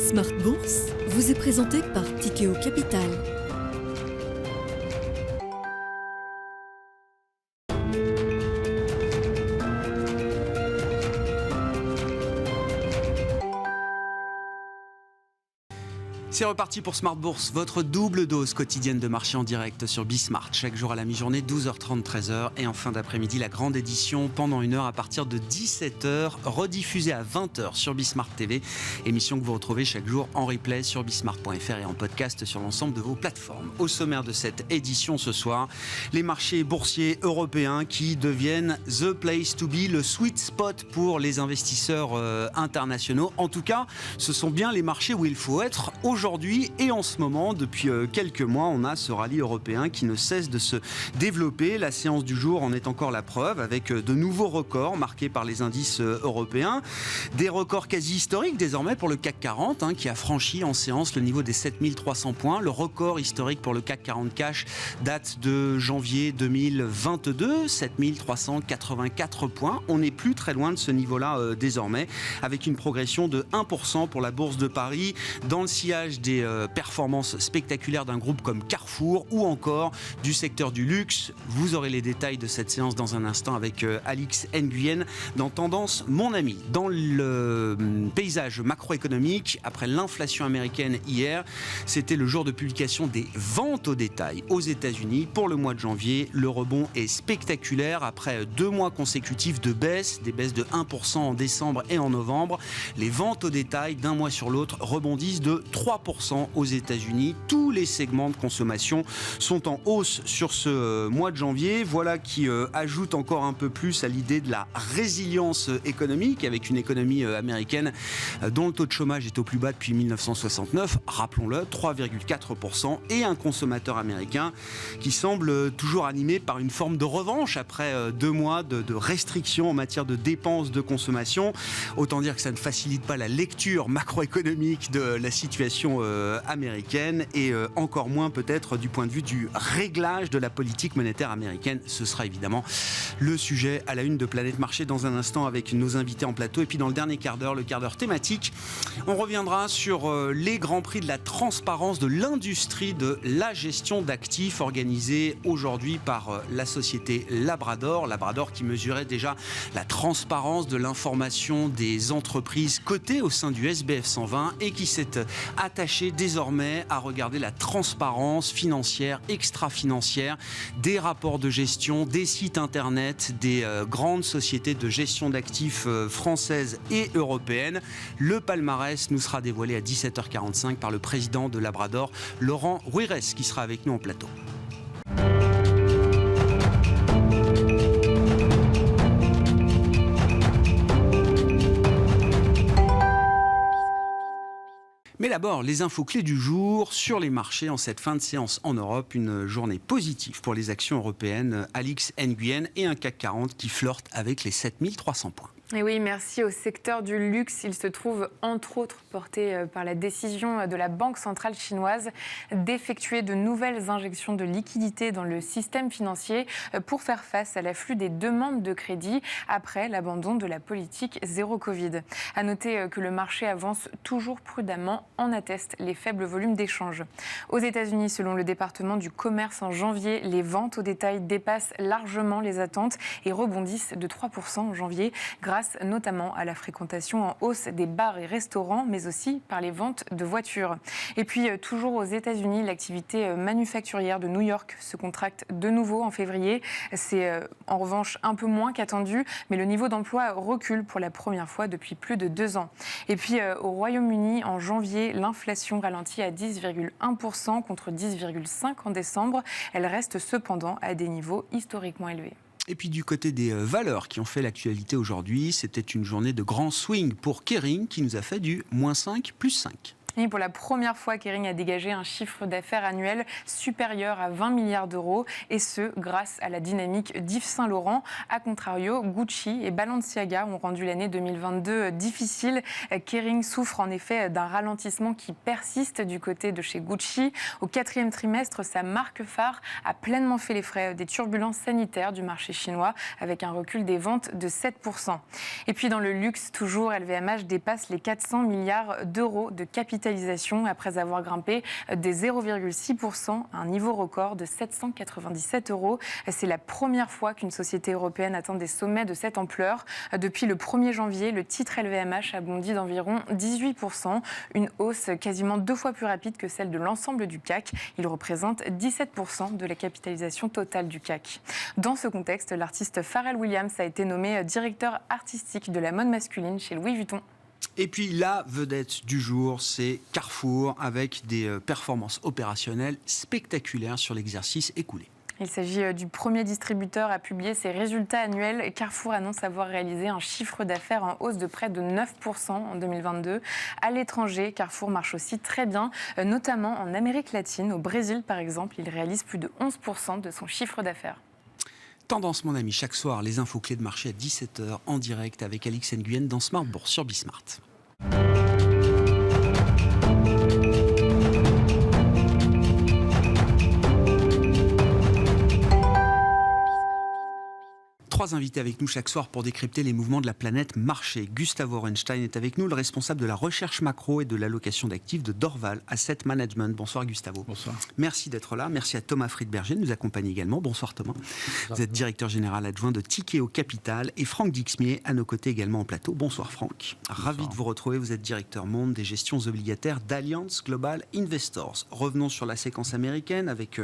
Smart Bourse vous est présenté par Tikeo Capital. C'est reparti pour Smart Bourse, votre double dose quotidienne de marché en direct sur Bismart. Chaque jour à la mi-journée, 12h30, 13h. Et en fin d'après-midi, la grande édition pendant une heure à partir de 17h, rediffusée à 20h sur Bismart TV. Émission que vous retrouvez chaque jour en replay sur bismart.fr et en podcast sur l'ensemble de vos plateformes. Au sommaire de cette édition ce soir, les marchés boursiers européens qui deviennent the place to be, le sweet spot pour les investisseurs internationaux. En tout cas, ce sont bien les marchés où il faut être aujourd'hui et en ce moment. Depuis quelques mois, on a ce rallye européen qui ne cesse de se développer. La séance du jour en est encore la preuve, avec de nouveaux records marqués par les indices européens. Des records quasi historiques désormais pour le CAC 40, qui a franchi en séance le niveau des 7300 points. Le record historique pour le CAC 40 Cash date de janvier 2022, 7384 points. On n'est plus très loin de ce niveau-là désormais, avec une progression de 1% pour la Bourse de Paris, dans le sillage des performances spectaculaires d'un groupe comme Carrefour ou encore du secteur du luxe. Vous aurez les détails de cette séance dans un instant avec Alix Nguyen dans Tendance Mon Ami. Dans le paysage macroéconomique, après l'inflation américaine hier, c'était le jour de publication des ventes au détail aux États-Unis. Pour le mois de janvier, le rebond est spectaculaire. Après 2 mois consécutifs de baisse, des baisses de 1% en décembre et en novembre, les ventes au détail d'un mois sur l'autre rebondissent de 3% aux États-Unis. Tous les segments de consommation sont en hausse sur ce mois de janvier. Voilà qui ajoute encore un peu plus à l'idée de la résilience économique, avec une économie américaine dont le taux de chômage est au plus bas depuis 1969, rappelons-le, 3,4%, et un consommateur américain qui semble toujours animé par une forme de revanche après 2 mois de restrictions en matière de dépenses de consommation. Autant dire que ça ne facilite pas la lecture macroéconomique de la situation américaine et encore moins peut-être du point de vue du réglage de la politique monétaire américaine. Ce sera évidemment le sujet à la une de Planète Marché dans un instant avec nos invités en plateau. Et puis dans le dernier quart d'heure, le quart d'heure thématique, on reviendra sur les grands prix de la transparence de l'industrie de la gestion d'actifs organisés aujourd'hui par la société Labrador. Labrador qui mesurait déjà la transparence de l'information des entreprises cotées au sein du SBF 120 et qui s'est attaché désormais à regarder la transparence financière, extra-financière des rapports de gestion, des sites internet, des grandes sociétés de gestion d'actifs françaises et européennes. Le palmarès nous sera dévoilé à 17h45 par le président de Labrador, Laurent Ruirez, qui sera avec nous en plateau. Mais d'abord, les infos clés du jour sur les marchés en cette fin de séance en Europe. Une journée positive pour les actions européennes. Alix Nguyen et un CAC 40 qui flirte avec les 7300 points. Et oui, merci au secteur du luxe. Il se trouve entre autres porté par la décision de la Banque centrale chinoise d'effectuer de nouvelles injections de liquidités dans le système financier pour faire face à l'afflux des demandes de crédit après l'abandon de la politique zéro Covid. À noter que le marché avance toujours prudemment, en attestent les faibles volumes d'échanges. Aux États-Unis, selon le département du commerce en janvier, les ventes au détail dépassent largement les attentes et rebondissent de 3% en janvier, grâce notamment à la fréquentation en hausse des bars et restaurants, mais aussi par les ventes de voitures. Et puis, toujours aux États-Unis, l'activité manufacturière de New York se contracte de nouveau en février. C'est en revanche un peu moins qu'attendu, mais le niveau d'emploi recule pour la première fois depuis plus de 2 ans. Et puis, au Royaume-Uni, en janvier, l'inflation ralentit à 10,1% contre 10,5% en décembre. Elle reste cependant à des niveaux historiquement élevés. Et puis du côté des valeurs qui ont fait l'actualité aujourd'hui, c'était une journée de grand swing pour Kering qui nous a fait du -5, +5. Et pour la première fois, Kering a dégagé un chiffre d'affaires annuel supérieur à 20 milliards d'euros, et ce, grâce à la dynamique d'Yves Saint Laurent. A contrario, Gucci et Balenciaga ont rendu l'année 2022 difficile. Kering souffre en effet d'un ralentissement qui persiste du côté de chez Gucci. Au 4e trimestre, sa marque phare a pleinement fait les frais des turbulences sanitaires du marché chinois, avec un recul des ventes de 7%. Et puis dans le luxe, toujours, LVMH dépasse les 400 milliards d'euros de capitalisation après avoir grimpé des 0,6% à un niveau record de 797 euros. C'est la première fois qu'une société européenne atteint des sommets de cette ampleur. Depuis le 1er janvier, le titre LVMH a bondi d'environ 18%, une hausse quasiment 2 fois plus rapide que celle de l'ensemble du CAC. Il représente 17% de la capitalisation totale du CAC. Dans ce contexte, l'artiste Pharrell Williams a été nommé directeur artistique de la mode masculine chez Louis Vuitton. Et puis la vedette du jour, c'est Carrefour, avec des performances opérationnelles spectaculaires sur l'exercice écoulé. Il s'agit du premier distributeur à publier ses résultats annuels. Carrefour annonce avoir réalisé un chiffre d'affaires en hausse de près de 9% en 2022. À l'étranger, Carrefour marche aussi très bien, notamment en Amérique latine. Au Brésil, par exemple, il réalise plus de 11% de son chiffre d'affaires. Tendance, mon ami, chaque soir, les infos clés de marché à 17h en direct avec Alix Nguyen dans Smart Bourse sur Bismart. Trois invités avec nous chaque soir pour décrypter les mouvements de la planète marché. Gustavo Orenstein est avec nous, le responsable de la recherche macro et de l'allocation d'actifs de Dorval Asset Management. Bonsoir Gustavo. Bonsoir. Merci d'être là. Merci à Thomas Friedberger de nous accompagner également. Bonsoir Thomas. Bonsoir. Vous êtes directeur général adjoint de Tikeo Capital et Franck Dixmier à nos côtés également en plateau. Bonsoir Franck. Ravi de vous retrouver. Vous êtes directeur monde des gestions obligataires d'Allianz Global Investors. Revenons sur la séquence américaine avec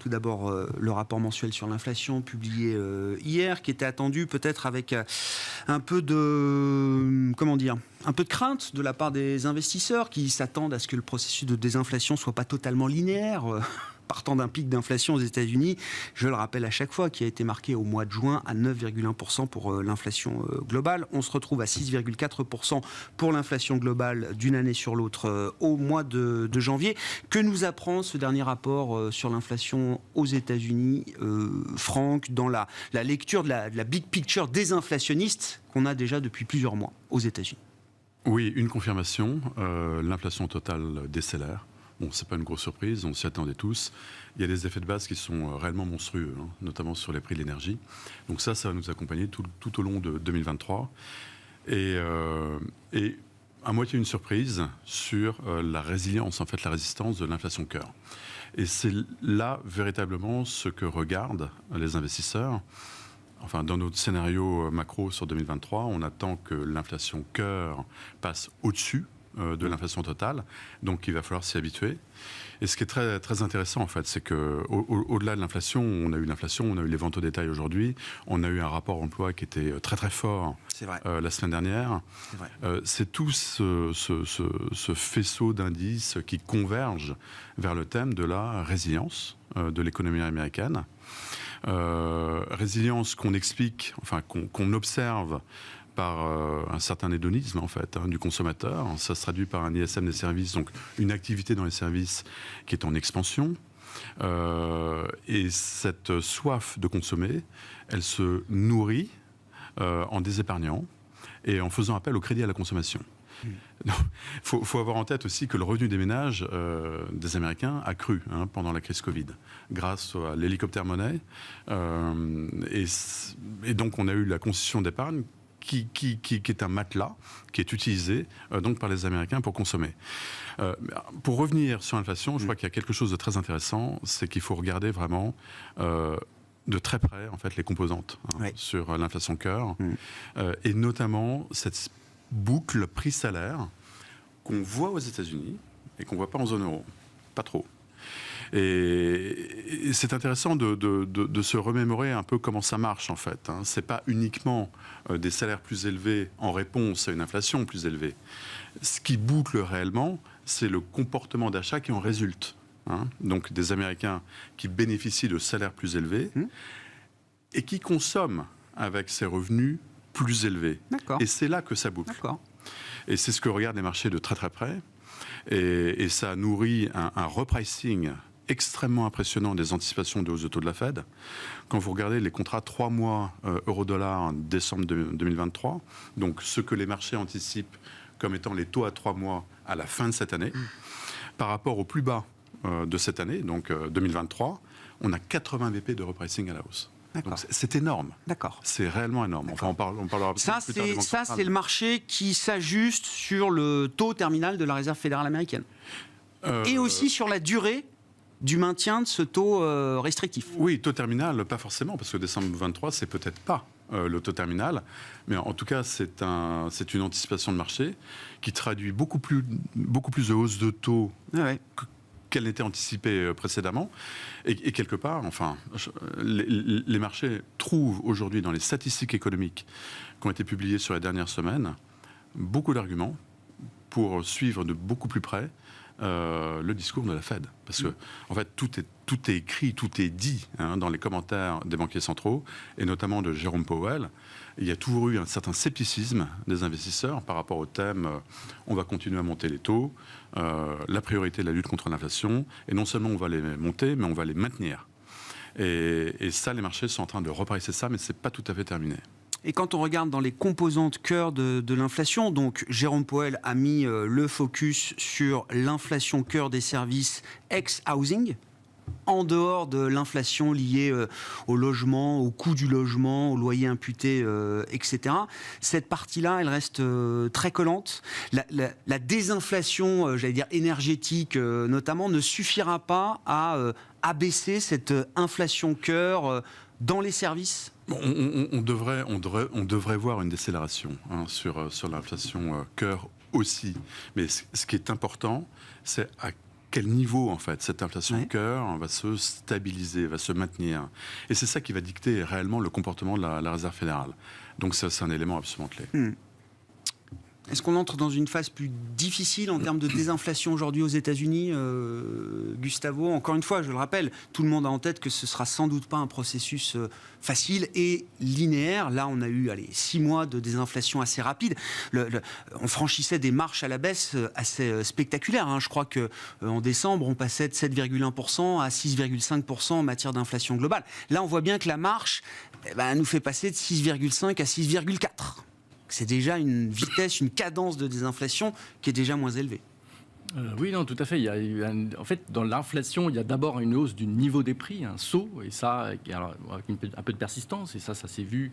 tout d'abord le rapport mensuel sur l'inflation publié hier, qui était attendu peut-être avec un peu de crainte de la part des investisseurs qui s'attendent à ce que le processus de désinflation soit pas totalement linéaire. Partant d'un pic d'inflation aux États-Unis, je le rappelle à chaque fois, qui a été marqué au mois de juin à 9,1% pour l'inflation globale. On se retrouve à 6,4% pour l'inflation globale d'une année sur l'autre au mois de janvier. Que nous apprend ce dernier rapport sur l'inflation aux États-Unis, Franck, dans la lecture de la big picture désinflationniste qu'on a déjà depuis plusieurs mois aux États-Unis? Oui, une confirmation, l'inflation totale décélère. Bon, c'est pas une grosse surprise, on s'y attendait tous. Il y a des effets de base qui sont réellement monstrueux, notamment sur les prix de l'énergie. Donc ça va nous accompagner tout au long de 2023. Et à moitié une surprise sur la résilience, en fait, la résistance de l'inflation cœur. Et c'est là véritablement ce que regardent les investisseurs. Enfin, dans notre scénario macro sur 2023, on attend que l'inflation cœur passe au-dessus de l'inflation totale, donc il va falloir s'y habituer. Et ce qui est très, très intéressant, en fait, c'est qu'au-delà de l'inflation, on a eu l'inflation, on a eu les ventes au détail aujourd'hui, on a eu un rapport emploi qui était très très fort la semaine dernière. C'est tout ce faisceau d'indices qui convergent vers le thème de la résilience de l'économie américaine. Résilience qu'on explique, enfin qu'on observe par un certain hédonisme en fait du consommateur. Ça se traduit par un ISM des services, donc une activité dans les services qui est en expansion. Et cette soif de consommer, elle se nourrit en désépargnant et en faisant appel au crédit à la consommation. Il faut avoir en tête aussi que le revenu des ménages des Américains a cru pendant la crise Covid, grâce à l'hélicoptère-monnaie. Et donc on a eu la concession d'épargne qui est un matelas qui est utilisé donc par les Américains pour consommer. Pour revenir sur l'inflation, je crois qu'il y a quelque chose de très intéressant, c'est qu'il faut regarder vraiment de très près en fait les composantes sur l'inflation cœur et notamment cette boucle prix-salaire qu'on voit aux États-Unis et qu'on ne voit pas en zone euro, pas trop. Et c'est intéressant de se remémorer un peu comment ça marche en fait. C'est pas uniquement des salaires plus élevés en réponse à une inflation plus élevée. Ce qui boucle réellement, c'est le comportement d'achat qui en résulte. Donc des Américains qui bénéficient de salaires plus élevés et qui consomment avec ces revenus plus élevés. Et c'est là que ça boucle. Et c'est ce que regardent les marchés de très très près. Et ça a nourri un repricing extrêmement impressionnant des anticipations de hausse de taux de la Fed. Quand vous regardez les contrats 3 mois euro-dollar en décembre 2023, donc ce que les marchés anticipent comme étant les taux à 3 mois à la fin de cette année, par rapport au plus bas de cette année, donc 2023, on a 80 BP de repricing à la hausse. Donc c'est énorme. D'accord. C'est réellement énorme. Enfin, on parlera plus tard des banques centrales. Ça, c'est le marché qui s'ajuste sur le taux terminal de la Réserve fédérale américaine. Et aussi sur la durée du maintien de ce taux restrictif. Oui, taux terminal, pas forcément, parce que décembre 23, c'est peut-être pas le taux terminal. Mais en tout cas, c'est une anticipation de marché qui traduit beaucoup plus de hausse de taux qu'elle n'était anticipée précédemment. Et quelque part, enfin, les marchés trouvent aujourd'hui dans les statistiques économiques qui ont été publiées sur les dernières semaines beaucoup d'arguments pour suivre de beaucoup plus près le discours de la Fed. Parce que, en fait, tout est écrit, tout est dit dans les commentaires des banquiers centraux, et notamment de Jérôme Powell. Il y a toujours eu un certain scepticisme des investisseurs par rapport au thème on va continuer à monter les taux, la priorité de la lutte contre l'inflation, et non seulement on va les monter, mais on va les maintenir. Et ça, les marchés sont en train de repricer ça, mais ce n'est pas tout à fait terminé. Et quand on regarde dans les composantes cœur de l'inflation, donc Jérôme Powell a mis le focus sur l'inflation cœur des services ex-housing, en dehors de l'inflation liée au logement, au coût du logement, au loyer imputé, etc. Cette partie-là, elle reste très collante. La désinflation, j'allais dire énergétique notamment, ne suffira pas à abaisser cette inflation cœur dans les services. On devrait voir une décélération sur l'inflation cœur aussi. Mais ce qui est important, c'est à quel niveau, en fait, cette inflation cœur va se stabiliser, va se maintenir. Et c'est ça qui va dicter réellement le comportement de la Réserve fédérale. Donc ça, c'est un élément absolument clé. Est-ce qu'on entre dans une phase plus difficile en termes de désinflation aujourd'hui aux États-Unis, Gustavo? Encore une fois, je le rappelle, tout le monde a en tête que ce ne sera sans doute pas un processus facile et linéaire. Là, on a eu 6 mois de désinflation assez rapide. On franchissait des marches à la baisse assez spectaculaires. Je crois qu'en décembre, on passait de 7,1% à 6,5% en matière d'inflation globale. Là, on voit bien que la marche nous fait passer de 6,5 à 6,4%. C'est déjà une vitesse, une cadence de désinflation qui est déjà moins élevée. Oui, non, tout à fait. En fait, dans l'inflation, il y a d'abord une hausse du niveau des prix, un saut, et ça, alors, avec un peu de persistance, et ça s'est vu.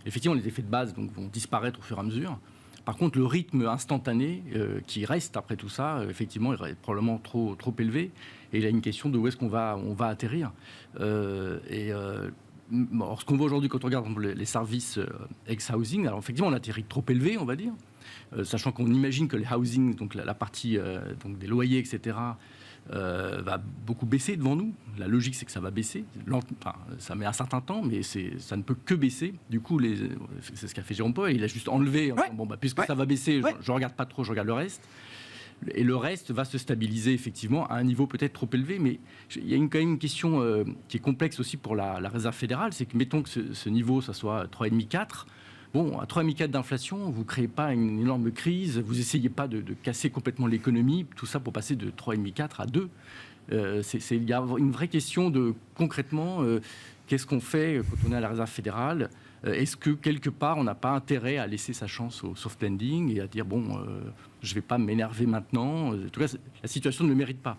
Effectivement, les effets de base vont disparaître au fur et à mesure. Par contre, le rythme instantané qui reste après tout ça, effectivement, est probablement trop élevé. Et il y a une question de où est-ce qu'on va atterrir. Alors, ce qu'on voit aujourd'hui quand on regarde les services ex-housing, alors effectivement on atterrit trop élevé, on va dire, sachant qu'on imagine que les housing, donc la partie donc des loyers, etc., va beaucoup baisser devant nous. La logique, c'est que ça va baisser. Ça met un certain temps, mais ça ne peut que baisser. Du coup, c'est ce qu'a fait Jérôme Powell. Il a juste enlevé, puisque ça va baisser, je ne regarde pas trop, je regarde le reste. Et le reste va se stabiliser effectivement à un niveau peut-être trop élevé, mais il y a quand même une question qui est complexe aussi pour la Réserve fédérale, c'est que mettons que ce niveau, ça soit 3,5-4, bon, à 3,5-4 d'inflation, vous ne créez pas une énorme crise, vous n'essayez pas de casser complètement l'économie, tout ça pour passer de 3,5-4 à 2. Il y a une vraie question de, concrètement, qu'est-ce qu'on fait quand on est à la Réserve fédérale ? Est-ce que, quelque part, on n'a pas intérêt à laisser sa chance au soft landing et à dire, je ne vais pas m'énerver maintenant. En tout cas, la situation ne le mérite pas.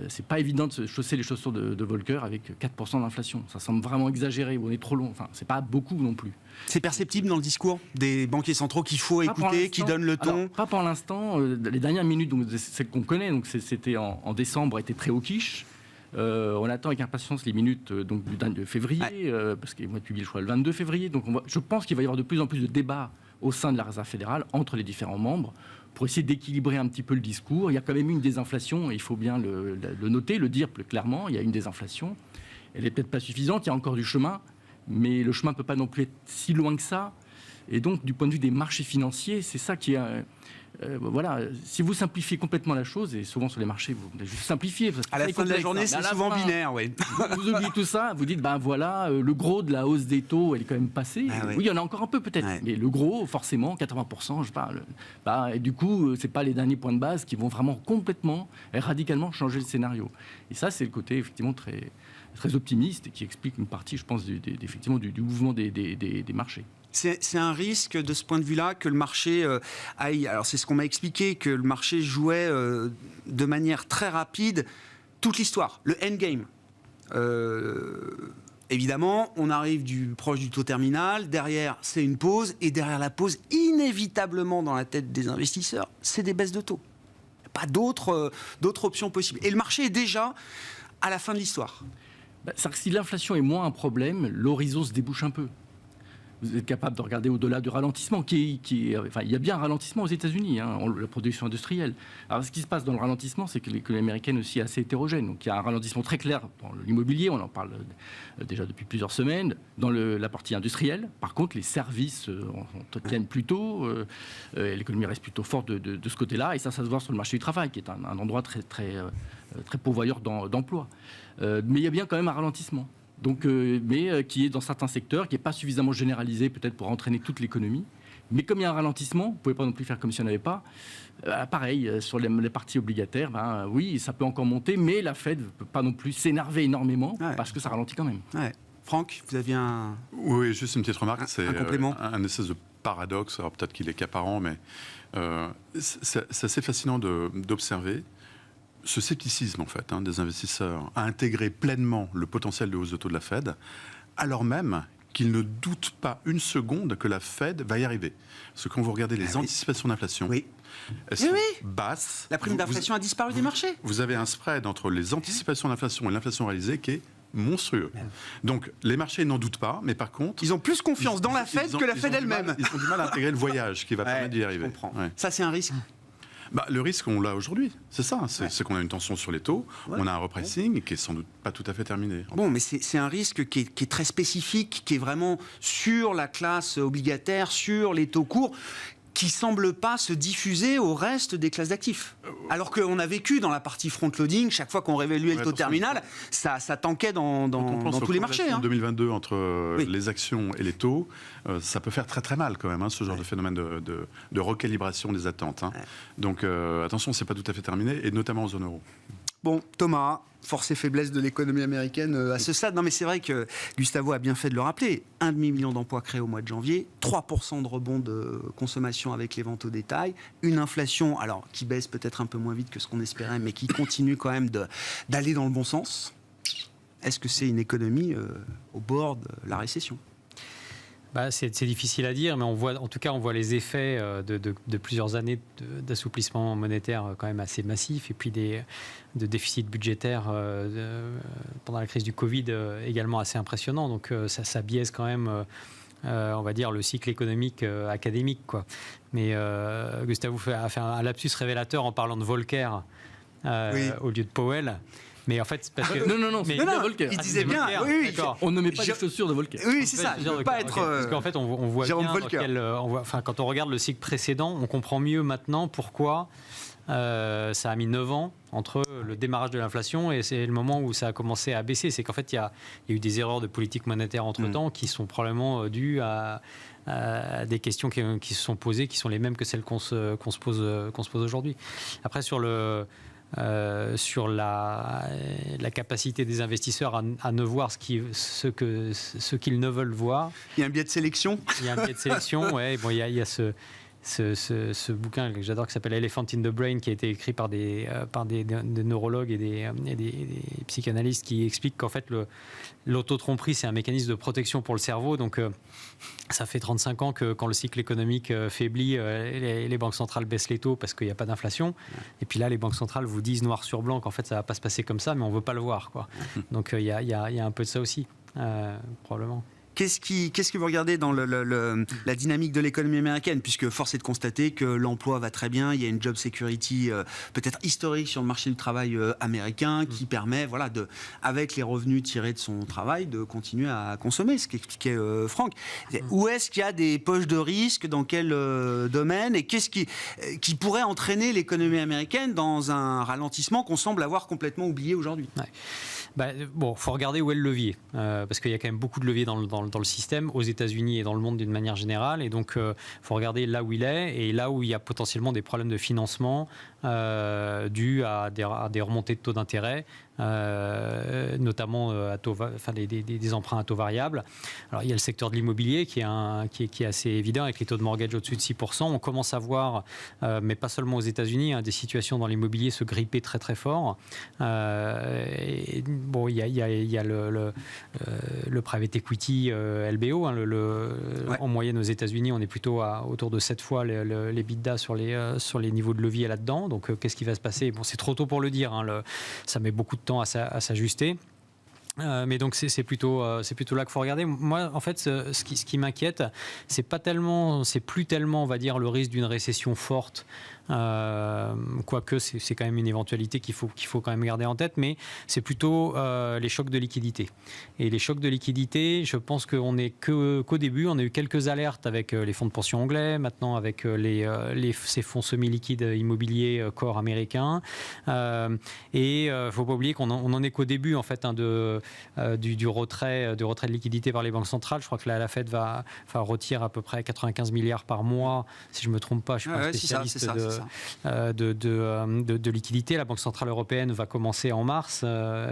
C'est pas évident de se chausser les chaussures de Volcker avec 4% d'inflation. Ça semble vraiment exagéré, on est trop long. Enfin, c'est pas beaucoup non plus. C'est perceptible dans le discours des banquiers centraux qu'il faut écouter, qui donnent le ton? Alors, pas pour l'instant. Les dernières minutes, donc, celles qu'on connaît, donc c'était en décembre, étaient très au quiche. On attend avec impatience les minutes donc, du février, parce qu'ils vont être publiés, je crois, le 22 février. Donc je pense qu'il va y avoir de plus en plus de débats au sein de la Réserve fédérale, entre les différents membres, pour essayer d'équilibrer un petit peu le discours. Il y a quand même eu une désinflation, il faut bien le noter, le dire plus clairement. Il y a une désinflation. Elle n'est peut-être pas suffisante, il y a encore du chemin, mais le chemin ne peut pas non plus être si loin que ça. Et donc, du point de vue des marchés financiers, c'est ça qui est voilà, si vous simplifiez complètement la chose, et souvent sur les marchés, vous juste simplifiez. À la fin de la journée, c'est souvent binaire, oui. Vous oubliez tout ça, vous dites, ben voilà, le gros de la hausse des taux, elle est quand même passée. Oui, il y en a encore un peu peut-être, mais le gros, forcément, 80%, je parle. Et du coup, c'est pas les derniers points de base qui vont vraiment complètement et radicalement changer le scénario. Et ça, c'est le côté effectivement très, très optimiste et qui explique une partie, je pense, effectivement, du mouvement des marchés. C'est un risque de ce point de vue-là que le marché aille. Alors c'est ce qu'on m'a expliqué, que le marché jouait de manière très rapide toute l'histoire, le endgame. Évidemment, on arrive proche du taux terminal, derrière c'est une pause, et derrière la pause, inévitablement dans la tête des investisseurs, c'est des baisses de taux. Pas d'autres options possibles. Et le marché est déjà à la fin de l'histoire. C'est-à-dire que si l'inflation est moins un problème, l'horizon se débouche un peu. Vous êtes capable de regarder au-delà du ralentissement, il y a bien un ralentissement aux États-Unis, la production industrielle. Alors, ce qui se passe dans le ralentissement, c'est que l'économie américaine aussi est assez hétérogène. Donc, il y a un ralentissement très clair dans l'immobilier, on en parle déjà depuis plusieurs semaines, dans la partie industrielle. Par contre, les services tiennent plutôt, l'économie reste plutôt forte de ce côté-là, et ça se voit sur le marché du travail, qui est un endroit très, très, très pourvoyeur d'emplois. Mais il y a bien quand même un ralentissement. Donc, mais qui est dans certains secteurs, qui n'est pas suffisamment généralisé peut-être pour entraîner toute l'économie. Mais comme il y a un ralentissement, vous ne pouvez pas non plus faire comme si on n'avait pas. Pareil, sur les parties obligataires, oui, ça peut encore monter, mais la Fed ne peut pas non plus s'énerver énormément parce que ça ralentit quand même. Ouais. Franck, vous aviez un... Oui, juste une petite remarque. C'est un complément. Un espèce de paradoxe, alors peut-être qu'il est qu'apparent, mais c'est assez fascinant d'observer ce scepticisme en fait des investisseurs à intégrer pleinement le potentiel de hausse de taux de la Fed, alors même qu'ils ne doutent pas une seconde que la Fed va y arriver. Parce que quand vous regardez les anticipations d'inflation, elles sont basses. La prime d'inflation a disparu des marchés. Vous avez un spread entre les anticipations d'inflation et l'inflation réalisée qui est monstrueux. Donc les marchés n'en doutent pas, mais par contre... Ils ont plus confiance dans la Fed que la Fed elle-même. Ils ont du mal à intégrer le voyage qui va permettre d'y arriver. Je comprends. Ça, c'est un risque. Le risque, on l'a aujourd'hui. C'est ça. C'est qu'on a une tension sur les taux. On a un repricing qui est sans doute pas tout à fait terminé. Bon, mais c'est un risque qui est très spécifique, qui est vraiment sur la classe obligataire, sur les taux courts, qui semble pas se diffuser au reste des classes d'actifs. Alors qu'on a vécu dans la partie front-loading, chaque fois qu'on réévaluait le taux terminal, ça tanquait dans tous les marchés. En 2022, entre les actions et les taux, ça peut faire très très mal quand même, ce genre de phénomène de recalibration des attentes. Donc attention, c'est pas tout à fait terminé, et notamment en zone euro. Bon, Thomas, force et faiblesse de l'économie américaine à ce stade. Non, mais c'est vrai que Gustavo a bien fait de le rappeler. 1,5 million d'emplois créés au mois de janvier, 3% de rebond de consommation avec les ventes au détail, une inflation alors qui baisse peut-être un peu moins vite que ce qu'on espérait, mais qui continue quand même d'aller dans le bon sens. Est-ce que c'est une économie au bord de la récession ? C'est difficile à dire, mais on voit les effets de plusieurs années d'assouplissement monétaire quand même assez massif, et puis de déficit budgétaire pendant la crise du Covid également assez impressionnant. Donc ça biaise quand même, on va dire, le cycle économique académique, quoi. Mais Gustavo a fait un lapsus révélateur en parlant de Volcker au lieu de Powell. Mais en fait, parce que... Non, mais Volcker. Il disait bien, on ne met pas les chaussures de Volcker. Oui, c'est ça, il ne peut pas être... Parce qu'en fait, on voit bien quand on regarde le cycle précédent, on comprend mieux maintenant pourquoi ça a mis 9 ans entre le démarrage de l'inflation et c'est le moment où ça a commencé à baisser. C'est qu'en fait, il y a eu des erreurs de politique monétaire entre-temps qui sont probablement dues à des questions qui se sont posées, qui sont les mêmes que celles qu'on se pose aujourd'hui. Après, sur la capacité des investisseurs à ne voir ce qu'ils ne veulent voir. Il y a un biais de sélection. Il y a un biais de sélection, ouais. Bon, il y a ce bouquin que j'adore qui s'appelle Elephant in the Brain, qui a été écrit par des neurologues et des psychanalystes qui expliquent qu'en fait l'autotromperie c'est un mécanisme de protection pour le cerveau. Donc ça fait 35 ans que quand le cycle économique faiblit, les banques centrales baissent les taux parce qu'il n'y a pas d'inflation. Et puis là les banques centrales vous disent noir sur blanc qu'en fait ça ne va pas se passer comme ça, mais on ne veut pas le voir, quoi. Donc il y a un peu de ça aussi, probablement. Qu'est-ce que vous regardez dans la dynamique de l'économie américaine, puisque force est de constater que l'emploi va très bien, il y a une job security peut-être historique sur le marché du travail américain qui permet, voilà, avec les revenus tirés de son travail, de continuer à consommer, ce qu'expliquait Franck. Où est-ce qu'il y a des poches de risque, dans quel domaine, et qu'est-ce qui pourrait entraîner l'économie américaine dans un ralentissement qu'on semble avoir complètement oublié aujourd'hui? Bon, faut regarder où est le levier, parce qu'il y a quand même beaucoup de leviers dans le système, aux États-Unis et dans le monde d'une manière générale, et donc faut regarder là où il est, et là où il y a potentiellement des problèmes de financement dus à des remontées de taux d'intérêt, notamment des emprunts à taux variable. Alors il y a le secteur de l'immobilier qui est assez évident, avec les taux de mortgage au-dessus de 6%. On commence à voir, mais pas seulement aux États-Unis, des situations dans l'immobilier se gripper très très fort. Bon, il y a le private equity LBO. Ouais. En moyenne aux États-Unis, on est plutôt autour de 7 fois les bidas sur les niveaux de levier là-dedans. Donc, qu'est-ce qui va se passer? Bon, c'est trop tôt pour le dire. Ça met beaucoup de temps à s'ajuster. Mais donc c'est plutôt là qu'il faut regarder. Moi, en fait, ce qui m'inquiète, c'est plus tellement, on va dire, le risque d'une récession forte. Quoique c'est quand même une éventualité qu'il faut quand même garder en tête, mais c'est plutôt les chocs de liquidité. Et les chocs de liquidité, je pense qu'on n'est qu'au début. On a eu quelques alertes avec les fonds de pension anglais, maintenant avec ces fonds semi-liquides immobiliers corps américains. Et il ne faut pas oublier qu'on n'en est qu'au début en fait du retrait de liquidité par les banques centrales. Je crois que la Fed retire à peu près 95 milliards par mois, si je ne me trompe pas. Je suis pas un spécialiste de liquidité. La Banque Centrale Européenne va commencer en mars,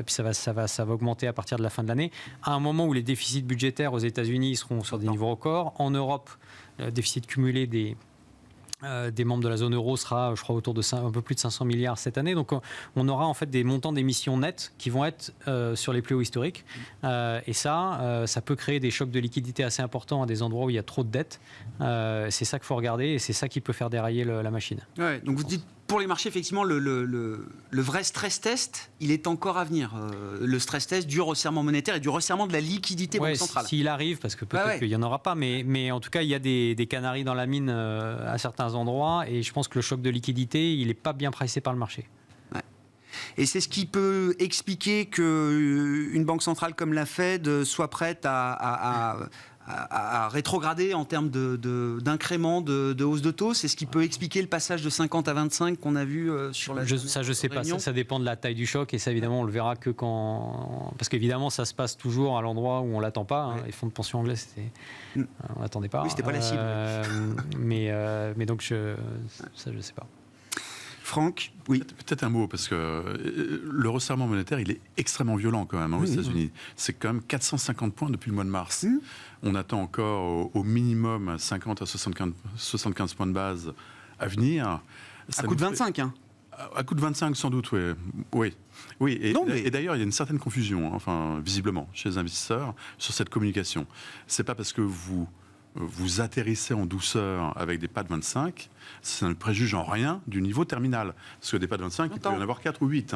puis ça va augmenter à partir de la fin de l'année, à un moment où les déficits budgétaires aux États-Unis seront sur des niveaux records. En Europe, le déficit cumulé des membres de la zone euro sera, je crois, autour de un peu plus de 500 milliards cette année. Donc, on aura en fait des montants d'émissions nettes qui vont être sur les plus hauts historiques. Et ça peut créer des chocs de liquidité assez importants à des endroits où il y a trop de dettes. C'est ça qu'il faut regarder et c'est ça qui peut faire dérailler la machine. Ouais, donc, vous dites, pour les marchés, effectivement, le vrai stress test, il est encore à venir. Le stress test du resserrement monétaire et du resserrement de la liquidité banque centrale. S'il arrive, parce que peut-être qu'il n'y en aura pas, mais en tout cas, il y a des canaris dans la mine à certains endroits, et je pense que le choc de liquidité, il n'est pas bien pricé par le marché. Ouais. Et c'est ce qui peut expliquer qu'une banque centrale comme la Fed soit prête à rétrograder en termes d'incrément de hausse de taux. C'est ce qui peut expliquer le passage de 50 à 25 qu'on a vu sur la... Ça, je ne sais pas. Ça dépend de la taille du choc. Et ça, évidemment, on le verra que quand... Parce qu'évidemment, ça se passe toujours à l'endroit où on ne l'attend pas. Les fonds de pension anglais, on ne l'attendait pas. Oui, c'était pas la cible. Mais donc, ça, je ne sais pas. Franck, oui. Peut-être un mot, parce que le resserrement monétaire, il est extrêmement violent quand même aux États-Unis. C'est quand même 450 points depuis le mois de mars. On attend encore au minimum 50 à 75 points de base à venir. À coup de 25, hein. À coup de 25, sans doute, oui. Et d'ailleurs, il y a une certaine confusion, visiblement, chez les investisseurs, sur cette communication. C'est pas parce que vous atterrissez en douceur avec des pas de 25, ça ne préjuge en rien du niveau terminal. Parce que des pas de 25, il peut y en avoir 4 ou 8.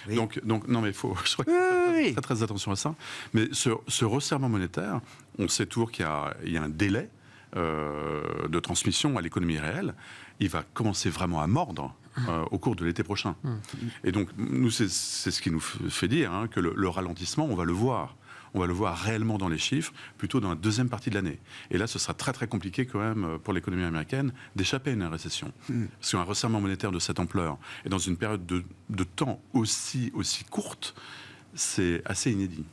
Oui. Donc, non, mais je crois qu'il faut faire très attention à ça. Mais ce resserrement monétaire, on sait toujours qu'il y a un délai de transmission à l'économie réelle. Il va commencer vraiment à mordre au cours de l'été prochain. Et donc, nous, c'est ce qui nous fait dire que le ralentissement, on va le voir. On va le voir réellement dans les chiffres, plutôt dans la deuxième partie de l'année. Et là, ce sera très très compliqué quand même pour l'économie américaine d'échapper à une récession. Parce qu'un resserrement monétaire de cette ampleur, et dans une période de temps aussi courte, c'est assez inédit.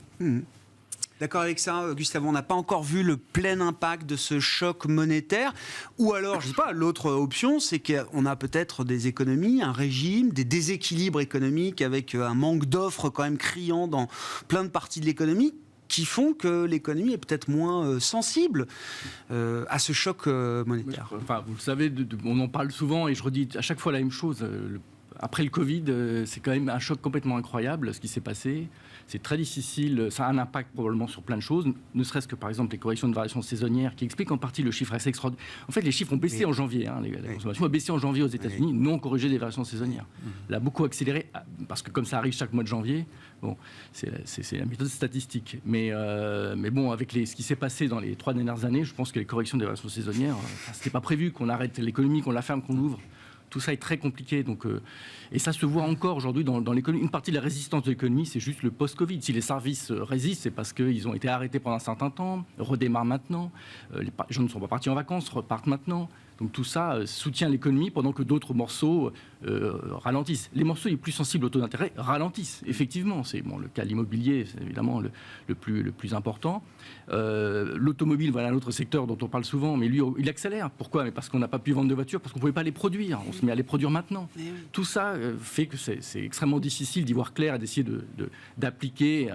D'accord avec ça, Gustavo, on n'a pas encore vu le plein impact de ce choc monétaire. Ou alors, je ne sais pas, l'autre option, c'est qu'on a peut-être des économies, un régime, des déséquilibres économiques avec un manque d'offres quand même criant dans plein de parties de l'économie, qui font que l'économie est peut-être moins sensible à ce choc monétaire. Vous le savez, on en parle souvent et je redis à chaque fois la même chose. après le Covid, c'est quand même un choc complètement incroyable ce qui s'est passé. C'est très difficile, ça a un impact probablement sur plein de choses, ne serait-ce que par exemple les corrections de variations saisonnières qui expliquent en partie le chiffre assez extraordinaire. En fait, les chiffres ont baissé en janvier, la consommation a baissé en janvier aux États-Unis, non corrigé des variations saisonnières. Elle a beaucoup accéléré, parce que comme ça arrive chaque mois de janvier, bon, c'est la méthode statistique. Mais bon, avec ce qui s'est passé dans les 3 dernières années, je pense que les corrections des variations saisonnières, c'était pas prévu qu'on arrête l'économie, qu'on la ferme, qu'on l'ouvre. Tout ça est très compliqué. Donc, et ça se voit encore aujourd'hui dans l'économie. Une partie de la résistance de l'économie, c'est juste le post-Covid. Si les services résistent, c'est parce qu'ils ont été arrêtés pendant un certain temps, redémarrent maintenant. Les gens ne sont pas partis en vacances, repartent maintenant. Donc tout ça soutient l'économie pendant que d'autres morceaux ralentissent. Les morceaux les plus sensibles au taux d'intérêt ralentissent, effectivement. C'est le cas de l'immobilier, c'est évidemment le plus important. L'automobile, voilà un autre secteur dont on parle souvent, mais lui, il accélère. Pourquoi ? Mais parce qu'on n'a pas pu vendre de voitures, parce qu'on ne pouvait pas les produire. On se met à les produire maintenant. Tout ça fait que c'est extrêmement difficile d'y voir clair et d'essayer d'appliquer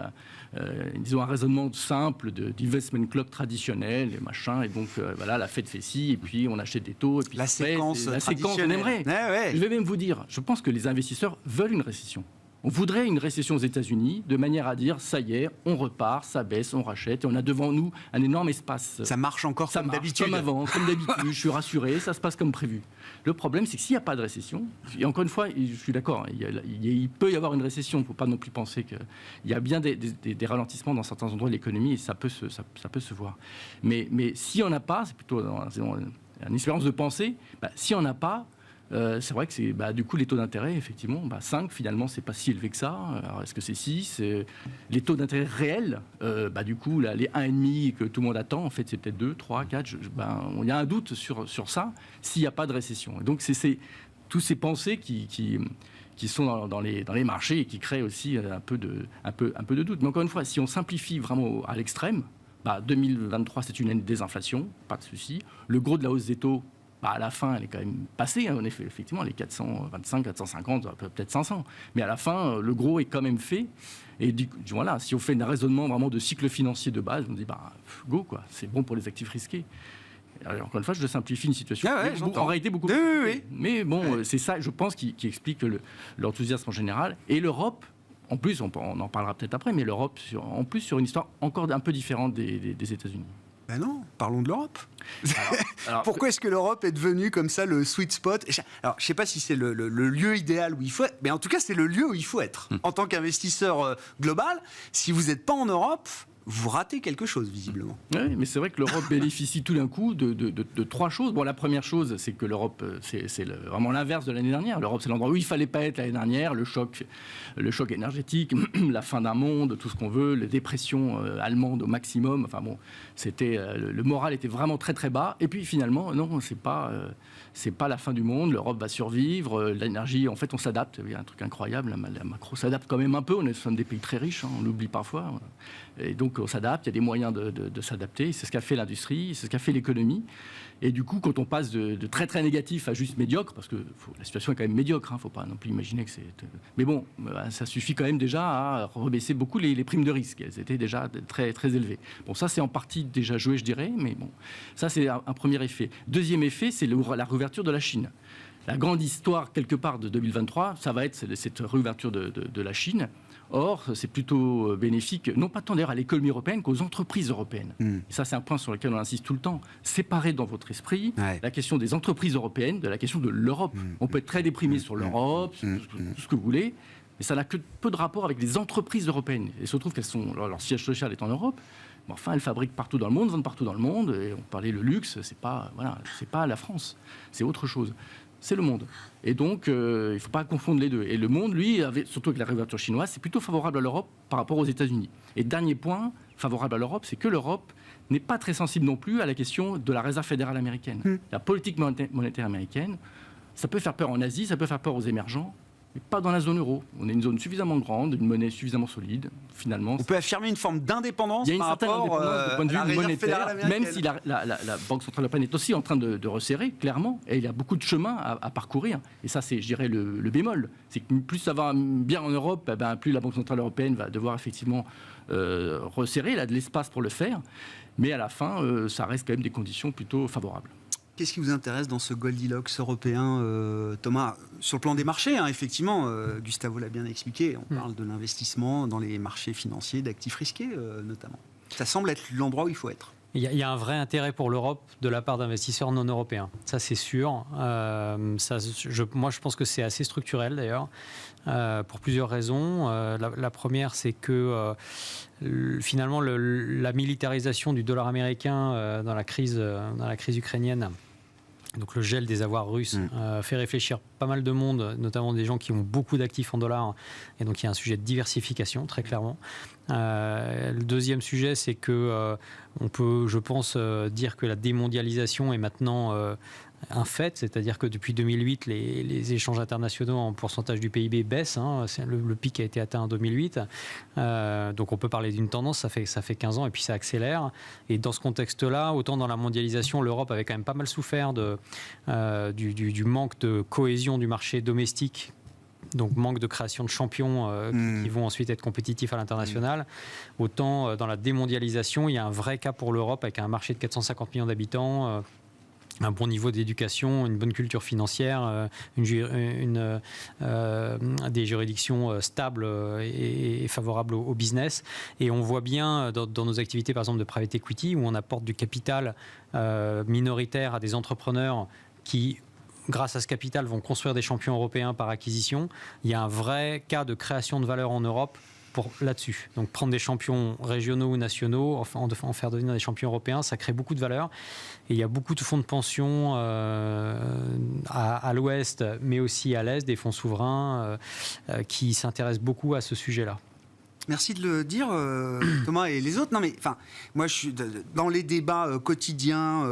disons un raisonnement simple d'investment clock traditionnel et machin. Et donc voilà, la Fed fait ci, et puis on achète des taux. Et puis la séquence on aimerait. Ouais. Je vais même vous dire, je pense que les investisseurs veulent une récession. On voudrait une récession aux États-Unis de manière à dire ça y est, on repart, ça baisse, on rachète et on a devant nous un énorme espace. Ça marche encore comme d'habitude. Comme avant, comme d'habitude. Je suis rassuré, ça se passe comme prévu. Le problème, c'est que s'il n'y a pas de récession, et encore une fois, je suis d'accord, il peut y avoir une récession. Il ne faut pas non plus penser qu'il y a bien des ralentissements dans certains endroits de l'économie et ça peut se voir. Mais si on n'a pas, c'est plutôt une espérance de pensée. Si on n'a pas, c'est vrai que c'est du coup les taux d'intérêt, effectivement, 5 finalement c'est pas si élevé que ça. Alors est-ce que c'est 6 les taux d'intérêt réels, du coup là, les 1,5 que tout le monde attend, en fait c'est peut-être 2, 3, 4. Il y a un doute sur ça s'il n'y a pas de récession. Et donc c'est tous ces pensées qui sont dans les marchés et qui créent aussi un peu de doute. Mais encore une fois, si on simplifie vraiment à l'extrême, 2023 c'est une année de désinflation, pas de souci. Le gros de la hausse des taux, à la fin, elle est quand même passée. En effet, effectivement, les 425, 450, peut-être 500. Mais à la fin, le gros est quand même fait. Et voilà, si on fait un raisonnement vraiment de cycle financier de base, on dit, go, quoi. C'est bon pour les actifs risqués. Alors, encore une fois, je simplifie une situation en réalité beaucoup plus. Oui. Mais bon, c'est ça, je pense, qui explique l'enthousiasme en général. Et l'Europe, en plus, on en parlera peut-être après, mais l'Europe, en plus, sur une histoire encore un peu différente des États-Unis. Ben non, parlons de l'Europe. Pourquoi est-ce que l'Europe est devenue comme ça le sweet spot ? Alors, je ne sais pas si c'est le lieu idéal où il faut être, mais en tout cas, c'est le lieu où il faut être. En tant qu'investisseur global, si vous n'êtes pas en Europe, vous ratez quelque chose, visiblement. Oui, mais c'est vrai que l'Europe bénéficie tout d'un coup de 3 choses. Bon, la première chose, c'est que l'Europe, c'est vraiment l'inverse de l'année dernière. L'Europe, c'est l'endroit où il ne fallait pas être l'année dernière. Le choc énergétique, la fin d'un monde, tout ce qu'on veut, les dépressions allemandes au maximum. Enfin bon, le moral était vraiment très très bas. Et puis finalement, non, c'est pas la fin du monde. L'Europe va survivre. L'énergie, en fait, on s'adapte. Il y a un truc incroyable. La macro s'adapte quand même un peu. Nous sommes des pays très riches, on l'oublie parfois. Et donc on s'adapte, il y a des moyens de s'adapter, c'est ce qu'a fait l'industrie, c'est ce qu'a fait l'économie. Et du coup, quand on passe de très très négatif à juste médiocre, parce que la situation est quand même médiocre, il ne faut pas non plus imaginer que c'est... Mais bon, ça suffit quand même déjà à rebaisser beaucoup les primes de risque, elles étaient déjà très, très élevées. Bon, ça c'est en partie déjà joué, je dirais, mais bon, ça c'est un premier effet. Deuxième effet, c'est la réouverture de la Chine. La grande histoire, quelque part, de 2023, ça va être cette réouverture de la Chine. Or, c'est plutôt bénéfique, non pas tant d'ailleurs à l'économie européenne qu'aux entreprises européennes. Et ça, c'est un point sur lequel on insiste tout le temps. Séparer dans votre esprit la question des entreprises européennes de la question de l'Europe. On peut être très déprimé sur l'Europe, tout ce que vous voulez, mais ça n'a que peu de rapport avec les entreprises européennes. Et il se trouve leur siège social est en Europe. Mais enfin, elles fabriquent partout dans le monde, vendent partout dans le monde. Et on parlait le luxe, c'est pas la France, c'est autre chose. C'est le monde. Et donc, il ne faut pas confondre les deux. Et le monde, lui, surtout avec la réouverture chinoise, c'est plutôt favorable à l'Europe par rapport aux États-Unis. Et dernier point favorable à l'Europe, c'est que l'Europe n'est pas très sensible non plus à la question de la réserve fédérale américaine. La politique monétaire américaine, ça peut faire peur en Asie, ça peut faire peur aux émergents, mais pas dans la zone euro. On est une zone suffisamment grande, une monnaie suffisamment solide, finalement. On peut affirmer une forme d'indépendance. Il y a une certaine indépendance du point de vue monétaire, même si la Banque centrale européenne est aussi en train de resserrer, clairement, et il y a beaucoup de chemin à parcourir. Et ça, c'est, je dirais, le bémol. C'est que plus ça va bien en Europe, plus la Banque centrale européenne va devoir effectivement resserrer. Elle a de l'espace pour le faire, mais à la fin, ça reste quand même des conditions plutôt favorables. Qu'est-ce qui vous intéresse dans ce Goldilocks européen, Thomas? Sur le plan des marchés, hein, effectivement, Gustavo l'a bien expliqué, on parle de l'investissement dans les marchés financiers, d'actifs risqués notamment. Ça semble être l'endroit où il faut être. Il y a un vrai intérêt pour l'Europe de la part d'investisseurs non européens. Ça, c'est sûr. Moi, je pense que c'est assez structurel, d'ailleurs, pour plusieurs raisons. La première, c'est que finalement, la militarisation du dollar américain dans la crise ukrainienne, donc le gel des avoirs russes, fait réfléchir pas mal de monde, notamment des gens qui ont beaucoup d'actifs en dollars. Et donc il y a un sujet de diversification, très clairement. Le deuxième sujet, c'est que on peut, je pense, dire que la démondialisation est maintenant un fait, c'est-à-dire que depuis 2008, les échanges internationaux en pourcentage du PIB baissent. Hein, le pic a été atteint en 2008. Donc on peut parler d'une tendance, ça fait 15 ans et puis ça accélère. Et dans ce contexte-là, autant dans la mondialisation, l'Europe avait quand même pas mal souffert du manque de cohésion du marché domestique. Donc manque de création de champions qui vont ensuite être compétitifs à l'international. Autant dans la démondialisation, il y a un vrai cas pour l'Europe avec un marché de 450 millions d'habitants, un bon niveau d'éducation, une bonne culture financière, des juridictions stables et favorables au business. Et on voit bien dans nos activités, par exemple, de private equity, où on apporte du capital minoritaire à des entrepreneurs qui, grâce à ce capital, vont construire des champions européens par acquisition. Il y a un vrai cas de création de valeur en Europe là-dessus. Donc prendre des champions régionaux ou nationaux, en faire devenir des champions européens, ça crée beaucoup de valeur. Et il y a beaucoup de fonds de pension à l'ouest, mais aussi à l'est, des fonds souverains qui s'intéressent beaucoup à ce sujet-là. Merci de le dire, Thomas et les autres. Non, mais enfin, moi, je suis dans les débats quotidiens.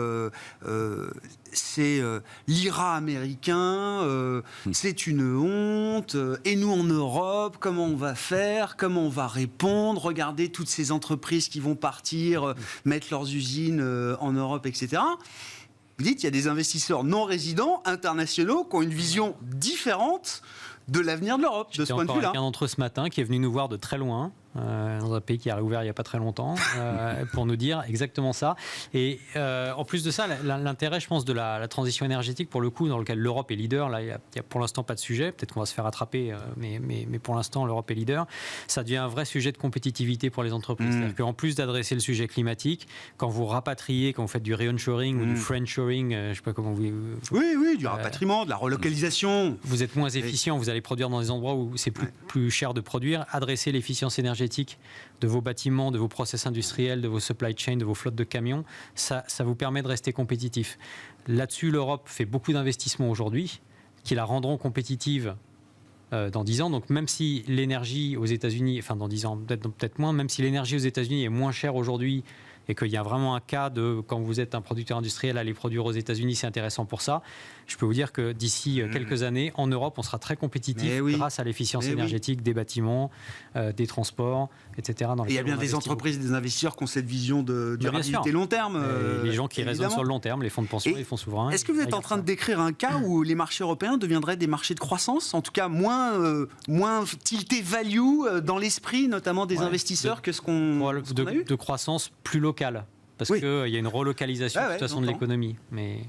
C'est l'IRA américain, c'est une honte. Et nous, en Europe, comment on va faire? Comment on va répondre? Regardez toutes ces entreprises qui vont partir, mettre leurs usines en Europe, etc. Vous dites, il y a des investisseurs non résidents, internationaux, qui ont une vision différente de l'avenir de l'Europe, de ce point de vue-là. Avec un d'entre eux ce matin qui est venu nous voir de très loin, dans un pays qui a réouvert il n'y a pas très longtemps, pour nous dire exactement ça. Et en plus de ça, l'intérêt, je pense, de la transition énergétique, pour le coup, dans lequel l'Europe est leader, là, il n'y a pour l'instant pas de sujet, peut-être qu'on va se faire attraper, mais pour l'instant, l'Europe est leader, ça devient un vrai sujet de compétitivité pour les entreprises. C'est-à-dire qu'en plus d'adresser le sujet climatique, quand vous rapatriez, quand vous faites du re-onshoring ou du friendshoring, je ne sais pas comment vous... Oui, du rapatriement, de la relocalisation. Vous êtes moins efficient, vous allez produire dans des endroits où c'est plus cher de produire, adresser l'efficience énergétique de vos bâtiments, de vos process industriels, de vos supply chains, de vos flottes de camions, ça vous permet de rester compétitif. Là-dessus, l'Europe fait beaucoup d'investissements aujourd'hui qui la rendront compétitive dans 10 ans. Donc même si l'énergie aux États-Unis, enfin dans 10 ans, peut-être moins, même si l'énergie aux États-Unis est moins chère aujourd'hui et qu'il y a vraiment un cas de, quand vous êtes un producteur industriel, aller produire aux États-Unis, c'est intéressant pour ça. Je peux vous dire que d'ici quelques années, en Europe, on sera très compétitif grâce à l'efficience énergétique des bâtiments, des transports, etc. Et il y a bien des entreprises et des investisseurs qui ont cette vision de durabilité long terme. Les gens qui raisonnent sur le long terme, les fonds de pension, les fonds souverains. Est-ce que vous êtes en train de décrire un cas où les marchés européens deviendraient des marchés de croissance, en tout cas moins tilté value dans l'esprit, notamment des investisseurs, que ce qu'on a eu de croissance plus locale, parce qu'il y a une relocalisation de toute façon de l'économie. Mais...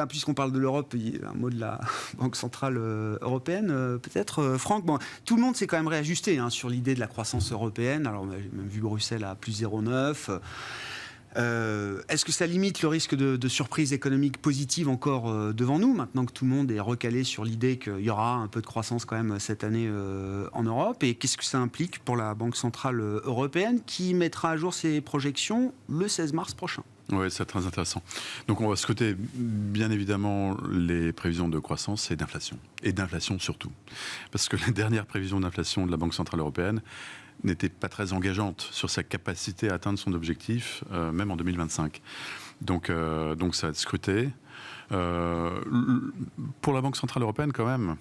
puisqu'on parle de l'Europe, il y a un mot de la Banque Centrale Européenne, peut-être. Franck, tout le monde s'est quand même réajusté sur l'idée de la croissance européenne. Alors, j'ai même vu Bruxelles à plus 0,9. Est-ce que ça limite le risque de surprise économique positive encore devant nous, maintenant que tout le monde est recalé sur l'idée qu'il y aura un peu de croissance quand même cette année en Europe? Et qu'est-ce que ça implique pour la Banque Centrale Européenne qui mettra à jour ses projections le 16 mars prochain? Oui, c'est très intéressant. Donc on va scruter bien évidemment les prévisions de croissance et d'inflation surtout. Parce que les dernières prévisions d'inflation de la Banque Centrale Européenne n'étaient pas très engageantes sur sa capacité à atteindre son objectif, même en 2025. Donc ça va être scruté. Pour la Banque Centrale Européenne quand même...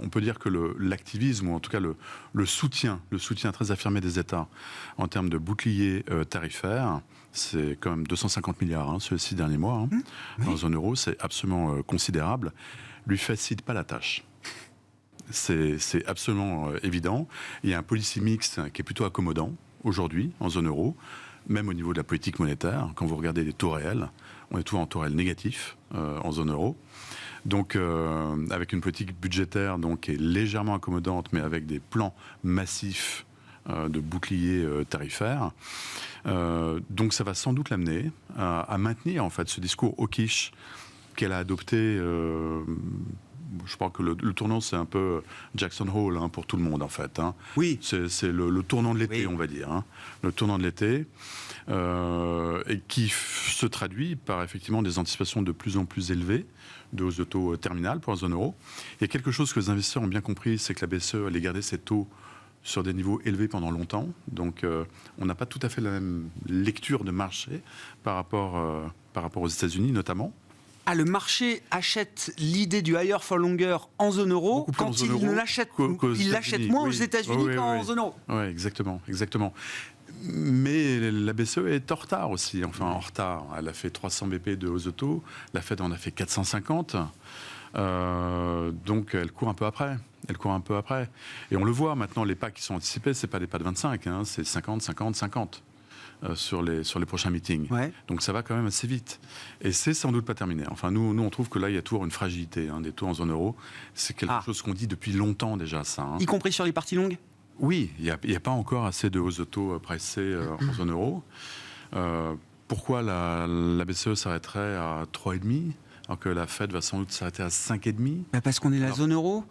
on peut dire que l'activisme, ou en tout cas le soutien très affirmé des États en termes de bouclier tarifaire, c'est quand même 250 milliards sur les 6 derniers mois, dans la zone euro, c'est absolument considérable, lui facilite pas la tâche. C'est absolument évident. Il y a un policy mix qui est plutôt accommodant aujourd'hui en zone euro. même au niveau de la politique monétaire. Quand vous regardez les taux réels, on est toujours en taux réel négatif en zone euro. Donc, avec une politique budgétaire qui est légèrement accommodante, mais avec des plans massifs de bouclier tarifaire. Donc, ça va sans doute l'amener à maintenir en fait ce discours hawkish qu'elle a adopté. Je crois que le tournant, c'est un peu Jackson Hole pour tout le monde, en fait. Oui. C'est le tournant de l'été, oui. on va dire. Le tournant de l'été, et qui se traduit par effectivement des anticipations de plus en plus élevées de hausse de taux terminale pour la zone euro. Il y a quelque chose que les investisseurs ont bien compris, c'est que la BCE allait garder ses taux sur des niveaux élevés pendant longtemps. Donc, on n'a pas tout à fait la même lecture de marché par rapport aux États-Unis, notamment. Ah, le marché achète l'idée du higher for longer en zone euro Beaucoup plus en quand zone il euro l'achète qu'aux moins aux États-Unis. États-Unis Oui, qu'en oui. zone euro. Oui, exactement. Mais la BCE est en retard aussi. Enfin, en retard. Elle a fait 300 BP de hausse de taux. La Fed en a fait 450. Donc, elle court un peu après. Et on le voit maintenant, les pas qui sont anticipés, ce n'est pas des pas de 25, c'est 50, 50, 50 sur les prochains meetings. Ouais. Donc, ça va quand même assez vite. Et c'est sans doute pas terminé. Enfin, nous on trouve que là, il y a toujours une fragilité des taux en zone euro. C'est quelque chose qu'on dit depuis longtemps déjà, ça. Y compris sur les parties longues. Oui, il n'y a pas encore assez de hausses de taux pressées en zone euro. Pourquoi la BCE s'arrêterait à 3,5 alors que la Fed va sans doute s'arrêter à 5,5 ? Parce qu'on est la zone euro.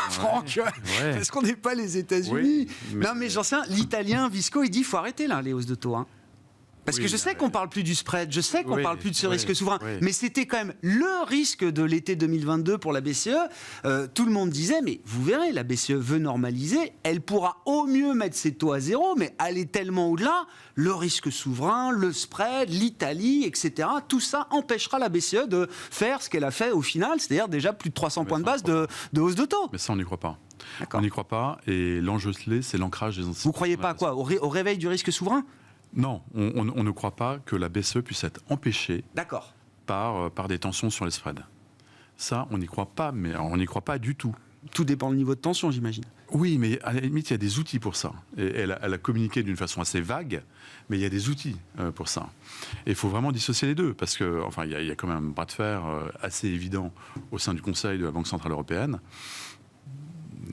Franck, Ouais. parce qu'on n'est pas les États-Unis. Oui, Non, mais j'en sais rien. L'Italien Visco, il dit faut arrêter là les hausses de taux. Parce Oui, que je sais qu'on parle plus du spread, je sais qu'on Oui, parle plus de ce oui, risque souverain, oui. mais c'était quand même le risque de l'été 2022 pour la BCE. Tout le monde disait, mais vous verrez, la BCE veut normaliser, elle pourra au mieux mettre ses taux à zéro, mais aller tellement au-delà, le risque souverain, le spread, l'Italie, etc., tout ça empêchera la BCE de faire ce qu'elle a fait au final, c'est-à-dire déjà plus de 300 points de base de hausse de taux. Mais ça, on n'y croit pas. D'accord. On n'y croit pas. Et l'enjeu clé, c'est l'ancrage des institutions. Vous croyez pas à quoi au réveil du risque souverain? Non, on ne croit pas que la BCE puisse être empêchée D'accord. par des tensions sur les spreads. Ça, on n'y croit pas, mais on n'y croit pas du tout. Tout dépend du niveau de tension, j'imagine. Oui, mais à la limite, il y a des outils pour ça. Et elle a communiqué d'une façon assez vague, mais il y a des outils pour ça. Et il faut vraiment dissocier les deux, parce que, enfin, il y a quand même un bras de fer assez évident au sein du Conseil de la Banque Centrale Européenne.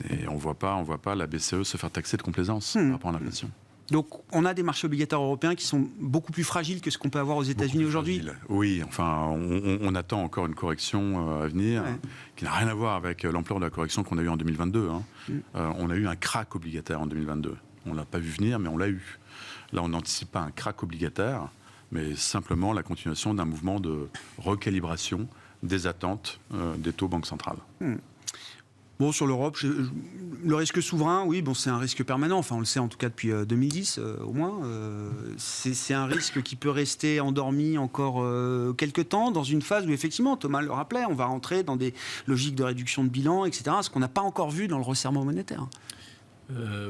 Et on ne voit pas la BCE se faire taxer de complaisance par rapport à l'inflation. Donc, on a des marchés obligataires européens qui sont beaucoup plus fragiles que ce qu'on peut avoir aux États-Unis aujourd'hui. Oui, enfin, on attend encore une correction à venir, qui n'a rien à voir avec l'ampleur de la correction qu'on a eue en 2022. On a eu un krach obligataire en 2022. On ne l'a pas vu venir, mais on l'a eu. Là, on n'anticipe pas un krach obligataire, mais simplement la continuation d'un mouvement de recalibration des attentes des taux banque centrale. Bon, sur l'Europe, le risque souverain, oui, bon, c'est un risque permanent. Enfin, on le sait en tout cas depuis 2010, au moins. C'est un risque qui peut rester endormi encore quelques temps, dans une phase où, effectivement, Thomas le rappelait, on va rentrer dans des logiques de réduction de bilan, etc., ce qu'on n'a pas encore vu dans le resserrement monétaire.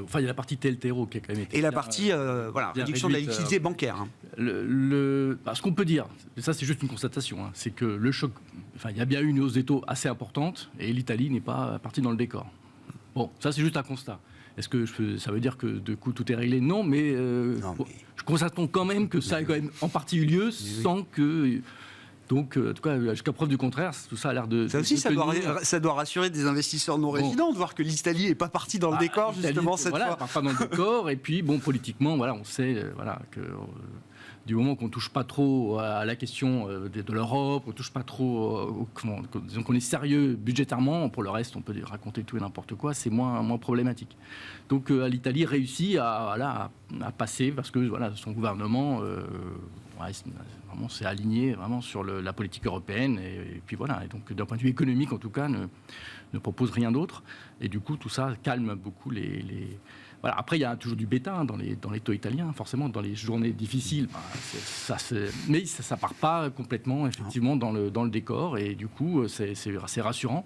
Enfin, il y a la partie TLTRO qui a quand même été. Et la partie réduction de la liquidité bancaire. Ce qu'on peut dire, ça c'est juste une constatation, c'est que le choc. Enfin, il y a bien eu une hausse des taux assez importante et l'Italie n'est pas partie dans le décor. Bon, ça c'est juste un constat. Est-ce que ça veut dire que de coup tout est réglé? Non, mais je constatons quand même que ça a quand même en partie eu lieu sans que. Donc, en tout cas, jusqu'à preuve du contraire, tout ça a l'air de... Ça aussi, ça doit rassurer des investisseurs non résidents de voir que l'Italie n'est pas partie dans le décor, justement, cette fois. Pas dans le décor. Et puis, bon, politiquement, voilà, on sait que du moment qu'on ne touche pas trop à la question de l'Europe, on ne touche pas trop... disons qu'on est sérieux budgétairement, pour le reste, on peut raconter tout et n'importe quoi, c'est moins problématique. Donc, l'Italie réussit à passer, parce que voilà, son gouvernement... vraiment s'est aligné vraiment sur la politique européenne et puis voilà, et donc d'un point de vue économique en tout cas ne propose rien d'autre et du coup tout ça calme beaucoup les... Voilà. Après il y a toujours du bêta dans les taux italiens, forcément dans les journées difficiles, mais ça part pas complètement effectivement dans le décor et du coup c'est assez rassurant.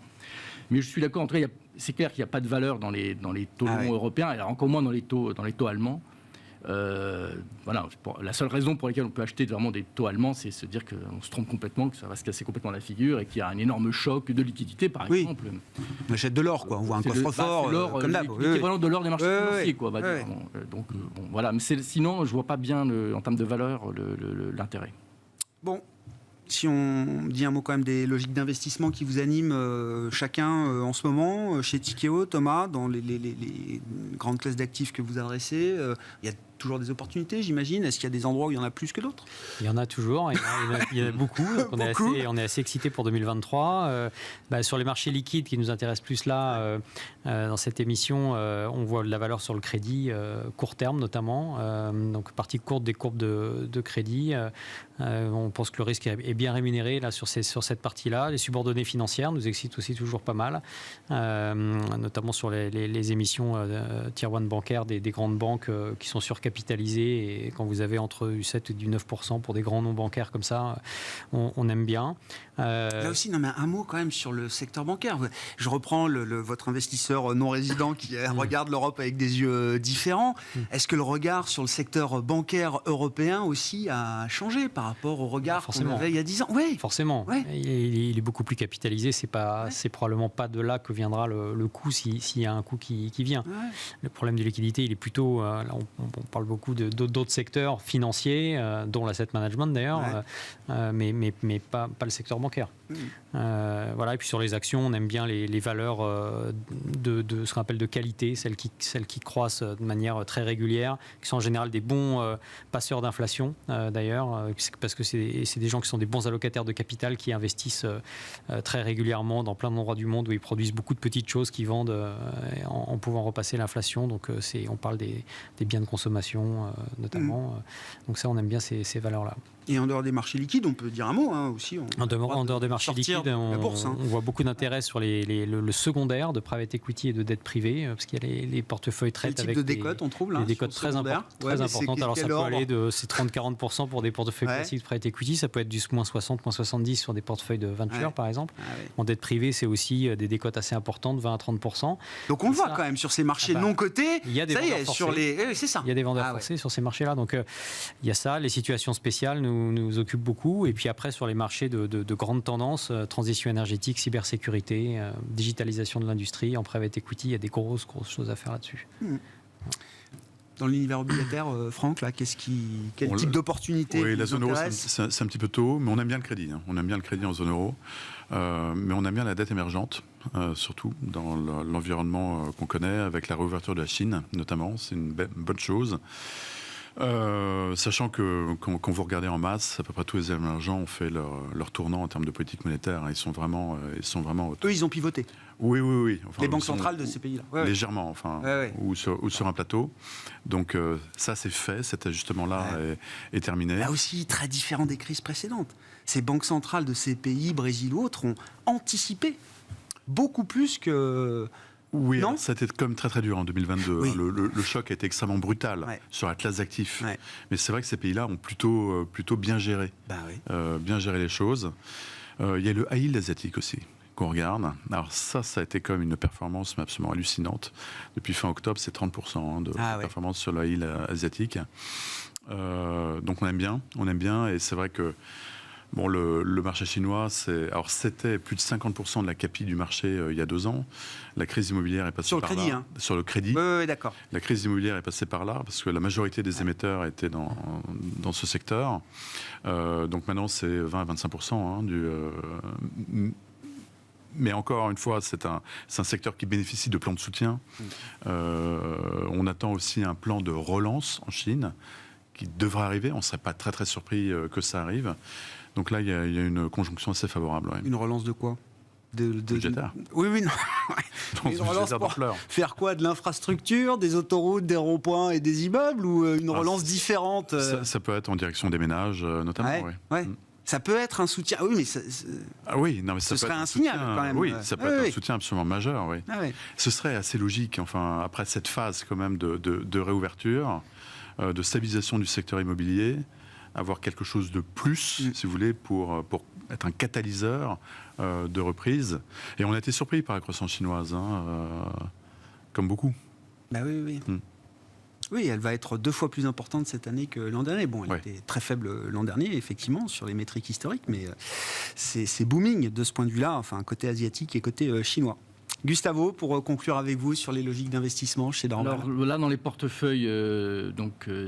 Mais je suis d'accord, en tout cas c'est clair qu'il n'y a pas de valeur dans les taux longs européens, et alors encore moins dans les taux allemands. Voilà, la seule raison pour laquelle on peut acheter vraiment des taux allemands, c'est se dire qu'on se trompe complètement, que ça va se casser complètement la figure et qu'il y a un énorme choc de liquidité, par exemple. On achète de l'or, quoi. On voit un coffre-fort comme d'hab. L'équivalent de l'or des marchés financiers, quoi. On va dire. Donc, voilà. Mais sinon, je vois pas bien, en termes de valeur, l'intérêt. Bon. Si on dit un mot quand même des logiques d'investissement qui vous animent chacun en ce moment, chez Tikehau, Thomas, dans les grandes classes d'actifs que vous adressez, il y a toujours des opportunités, j'imagine. Est-ce qu'il y a des endroits où il y en a plus que d'autres ? Il y en a toujours, il y en a beaucoup. Donc on est assez excités pour 2023. Sur les marchés liquides qui nous intéressent plus là, dans cette émission, on voit de la valeur sur le crédit, court terme notamment. Donc partie courte des courbes de crédit. On pense que le risque est bien rémunéré là, sur cette partie-là. Les subordonnées financières nous excitent aussi toujours pas mal, notamment sur les émissions Tier 1 bancaires des grandes banques qui sont surcapitalisées. Et quand vous avez entre du 7 et du 9% pour des grands noms bancaires comme ça, on aime bien. Là aussi, non, mais un mot quand même sur le secteur bancaire. Je reprends votre investisseur non résident qui regarde l'Europe avec des yeux différents. Est-ce que le regard sur le secteur bancaire européen aussi a changé par rapport au regard qu'on avait il y a 10 ans ? Oui, forcément. Ouais. Il est beaucoup plus capitalisé. C'est probablement pas de là que viendra le coût s'il y a un coût qui vient. Ouais. Le problème de liquidité, il est plutôt... là, on parle beaucoup d'autres secteurs financiers, dont l'asset management d'ailleurs, mais pas le secteur bancaire. Voilà. Et puis sur les actions, on aime bien les valeurs de ce qu'on appelle de qualité, celles qui croissent de manière très régulière, qui sont en général des bons passeurs d'inflation d'ailleurs, parce que c'est des gens qui sont des bons allocataires de capital qui investissent très régulièrement dans plein d'endroits du monde où ils produisent beaucoup de petites choses qui vendent en pouvant repasser l'inflation. Donc on parle des biens de consommation notamment. Donc ça, on aime bien ces valeurs-là. Et en dehors des marchés liquides, on peut dire un mot aussi. En dehors des marchés liquides, on voit beaucoup d'intérêt sur le secondaire de private equity et de dette privée, parce qu'il y a les portefeuilles traitent avec de décotes, on trouve là, des décotes très importantes. Alors ça peut aller de 30-40% pour des portefeuilles classiques de private equity, ça peut être du moins 60, moins 70 sur des portefeuilles de venture par exemple. En dette privée, c'est aussi des décotes assez importantes, 20 à 30%. Donc on le voit quand même sur ces marchés non cotés. Il y a des vendeurs forcés. C'est ça. Il y a des vendeurs forcés sur ces marchés-là. Donc il y a ça, les situations spéciales nous occupent beaucoup. Et puis après, sur les marchés de grandes tendances, transition énergétique, cybersécurité, digitalisation de l'industrie, en private equity, il y a des grosses choses à faire là-dessus. Dans l'univers obligataire, Franck, là, quel type d'opportunité Oui, la zone euro, c'est un petit peu tôt, mais on aime bien le crédit. On aime bien le crédit en zone euro, mais on aime bien la dette émergente, surtout dans l'environnement qu'on connaît, avec la réouverture de la Chine, notamment. C'est une bonne chose. Sachant que quand vous regardez en masse, à peu près tous les émergents ont fait leur tournant en termes de politique monétaire. Ils sont vraiment eux, ils ont pivoté. Oui. Enfin, les banques centrales de ces pays-là. Légèrement, ou sur un plateau. Donc ça, c'est fait. Cet ajustement-là est terminé. Là aussi, très différent des crises précédentes. Ces banques centrales de ces pays, Brésil ou autres, ont anticipé beaucoup plus que... Oui, ça a été comme très très dur en 2022. Oui. Le choc a été extrêmement brutal sur la classe d'actifs. Mais c'est vrai que ces pays-là ont plutôt bien géré, bien géré les choses. Il y a le high yield asiatique aussi qu'on regarde. Alors ça a été comme une performance absolument hallucinante. Depuis fin octobre, c'est 30% de performance sur le high yield asiatique. Donc on aime bien, et c'est vrai que bon, le marché chinois, c'était plus de 50% de la capi du marché il y a 2 ans. La crise immobilière est passée par là. Sur le crédit. Oui, d'accord. La crise immobilière est passée par là, parce que la majorité des émetteurs étaient dans ce secteur. Donc maintenant, c'est 20 à 25%. Mais encore une fois, c'est un secteur qui bénéficie de plans de soutien. On attend aussi un plan de relance en Chine, qui devrait arriver. On ne serait pas très très surpris que ça arrive. Donc là, il y a une conjonction assez favorable. Une relance de quoi ? Budgétaire. Oui, non. Une relance pour faire quoi ? De l'infrastructure, des autoroutes, des ronds-points et des immeubles, ou une relance différente ça peut être en direction des ménages, notamment. Ouais. Ça peut être un soutien. Oui, mais ça serait un signal quand même. Oui, ça peut être un soutien absolument majeur. Oui. Ce serait assez logique. Enfin, après cette phase quand même de réouverture, de stabilisation du secteur immobilier, avoir quelque chose de plus, si vous voulez, pour être un catalyseur de reprise. Et on a été surpris par la croissance chinoise, comme beaucoup. Oui. Oui, elle va être 2 fois plus importante cette année que l'an dernier. Bon, elle Ouais. était très faible l'an dernier, effectivement, sur les métriques historiques, mais c'est booming de ce point de vue-là, enfin, côté asiatique et côté chinois. Gustavo, pour conclure avec vous sur les logiques d'investissement chez Dorval. Alors là, dans les portefeuilles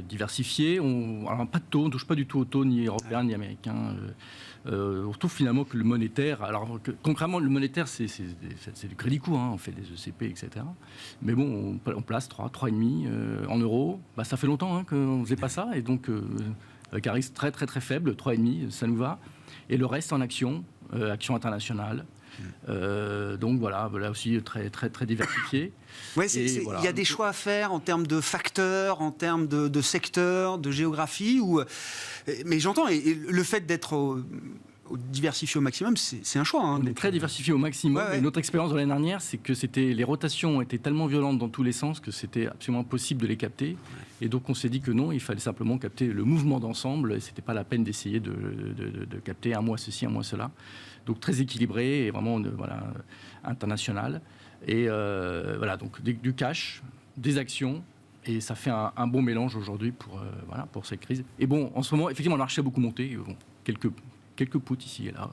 diversifiés, alors pas de taux, on ne touche pas du tout au taux ni européen ni américain. On retrouve finalement que le monétaire, alors concrètement le monétaire c'est du crédit court, on fait des ECP, etc. Mais bon, on place 3,5 en euros. Bah, ça fait longtemps qu'on ne faisait pas ça, et donc avec un risque très très très faible, 3,5, ça nous va. Et le reste en actions, actions internationales. Donc voilà, là aussi très très très diversifié. Ouais, il y a des choix à faire en termes de facteurs, en termes de secteurs, de géographie. Mais j'entends, et le fait d'être diversifié au maximum, c'est un choix. On est très diversifié au maximum. Ouais. Et notre expérience de l'année dernière, c'est que les rotations étaient tellement violentes dans tous les sens que c'était absolument impossible de les capter. Et donc on s'est dit que non, il fallait simplement capter le mouvement d'ensemble. Et c'était pas la peine d'essayer de capter un mois ceci, un mois cela. Donc très équilibré et vraiment international. Et voilà, donc du cash, des actions. Et ça fait un bon mélange aujourd'hui pour cette crise. Et bon, en ce moment, effectivement, le marché a beaucoup monté. Bon, quelques poutres ici et là.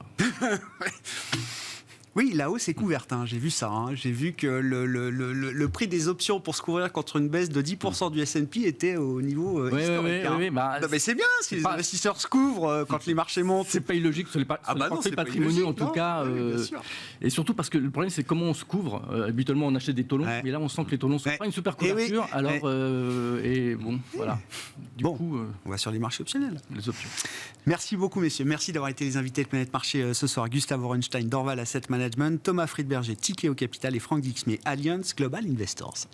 Oui, la hausse est couverte, j'ai vu ça. J'ai vu que le prix des options pour se couvrir contre une baisse de 10% du S&P était au niveau historique. Oui, non, mais c'est bien, si les investisseurs se couvrent quand les marchés montent. C'est pas illogique sur les portefeuilles patrimoniaux en tout cas. Et surtout parce que le problème c'est comment on se couvre. Habituellement on achète des taux longs, mais là on sent que les taux longs sont pas une super couverture. Et bon, voilà. Du coup, on va sur les marchés optionnels. Les options. Merci beaucoup, messieurs. Merci d'avoir été les invités de Planète Marché ce soir. Gustavo Orenstein, Dorval Asset Management, Thomas Friedberger, Tikehau Capital et Franck Dixmier, Allianz Global Investors.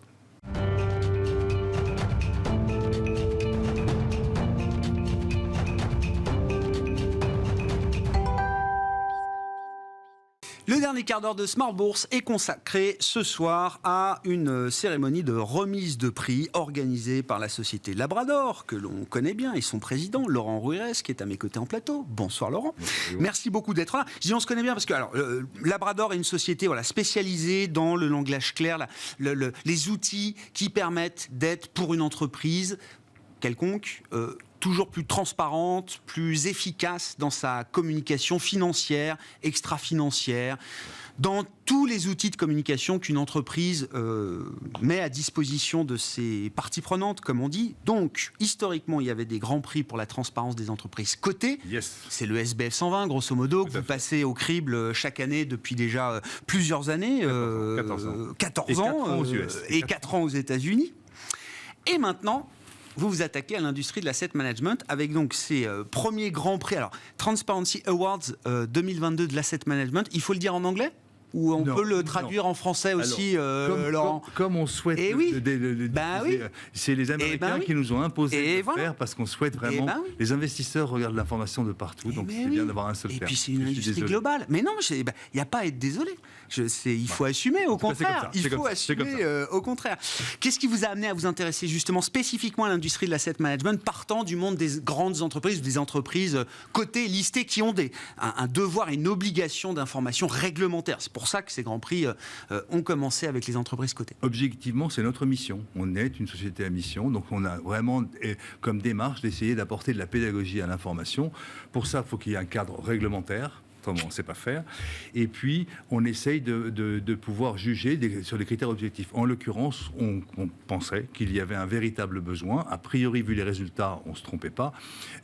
Le dernier quart d'heure de Smart Bourse est consacré ce soir à une cérémonie de remise de prix organisée par la société Labrador, que l'on connaît bien, et son président, Laurent Ruirez, qui est à mes côtés en plateau. Bonsoir Laurent. Bonjour. Merci beaucoup d'être là. Je dis on se connaît bien parce que Labrador est une société spécialisée dans le langage clair, les outils qui permettent d'être pour une entreprise quelconque, toujours plus transparente, plus efficace dans sa communication financière, extra-financière, dans tous les outils de communication qu'une entreprise met à disposition de ses parties prenantes, comme on dit. Donc, historiquement, il y avait des grands prix pour la transparence des entreprises cotées. Yes. C'est le SBF 120, grosso modo, que vous passez au crible chaque année depuis déjà plusieurs années. 14 ans. Et 4 ans aux États-Unis. Et maintenant, vous vous attaquez à l'industrie de l'asset management avec donc ces premiers grands prix. Alors, Transparency Awards 2022 de l'asset management, il faut le dire en anglais ? Ou on peut le traduire en français aussi, Laurent ? Comme on souhaite. C'est les Américains qui nous ont imposé de faire parce qu'on souhaite vraiment. Les investisseurs regardent l'information de partout, donc c'est bien d'avoir un seul terme. Et puis c'est une industrie globale. Mais non, il n'y a pas à être désolé. Il faut assumer, au contraire. Il faut assumer, au contraire. Qu'est-ce qui vous a amené à vous intéresser justement spécifiquement à l'industrie de l'asset management, partant du monde des grandes entreprises, des entreprises cotées, listées, qui ont un devoir et une obligation d'information réglementaire. C'est pour ça que ces grands prix ont commencé avec les entreprises cotées. Objectivement, c'est notre mission. On est une société à mission, donc on a vraiment comme démarche d'essayer d'apporter de la pédagogie à l'information. Pour ça, il faut qu'il y ait un cadre réglementaire. On ne sait pas faire. Et puis, on essaye de pouvoir juger sur des critères objectifs. En l'occurrence, on pensait qu'il y avait un véritable besoin, a priori, vu les résultats, on ne se trompait pas,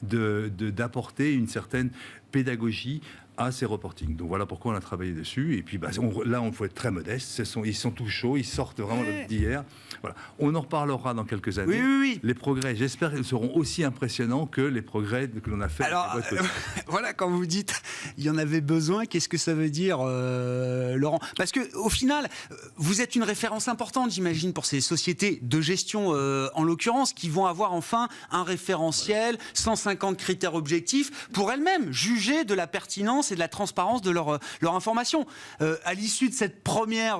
d'apporter une certaine pédagogie à ces reportings. Donc voilà pourquoi on a travaillé dessus. Et puis là, on faut être très modeste. Ils sont tout chauds, ils sortent vraiment d'hier. Voilà. On en reparlera dans quelques années. Oui. Les progrès, j'espère qu'ils seront aussi impressionnants que les progrès que l'on a fait. Alors, voilà, quand vous dites il y en avait besoin, qu'est-ce que ça veut dire, Laurent ? Parce qu'au final, vous êtes une référence importante, j'imagine, pour ces sociétés de gestion, en l'occurrence, qui vont avoir enfin un référentiel, 150 critères objectifs, pour elles-mêmes juger de la pertinence confiance et de la transparence de leur information. À l'issue de cette première,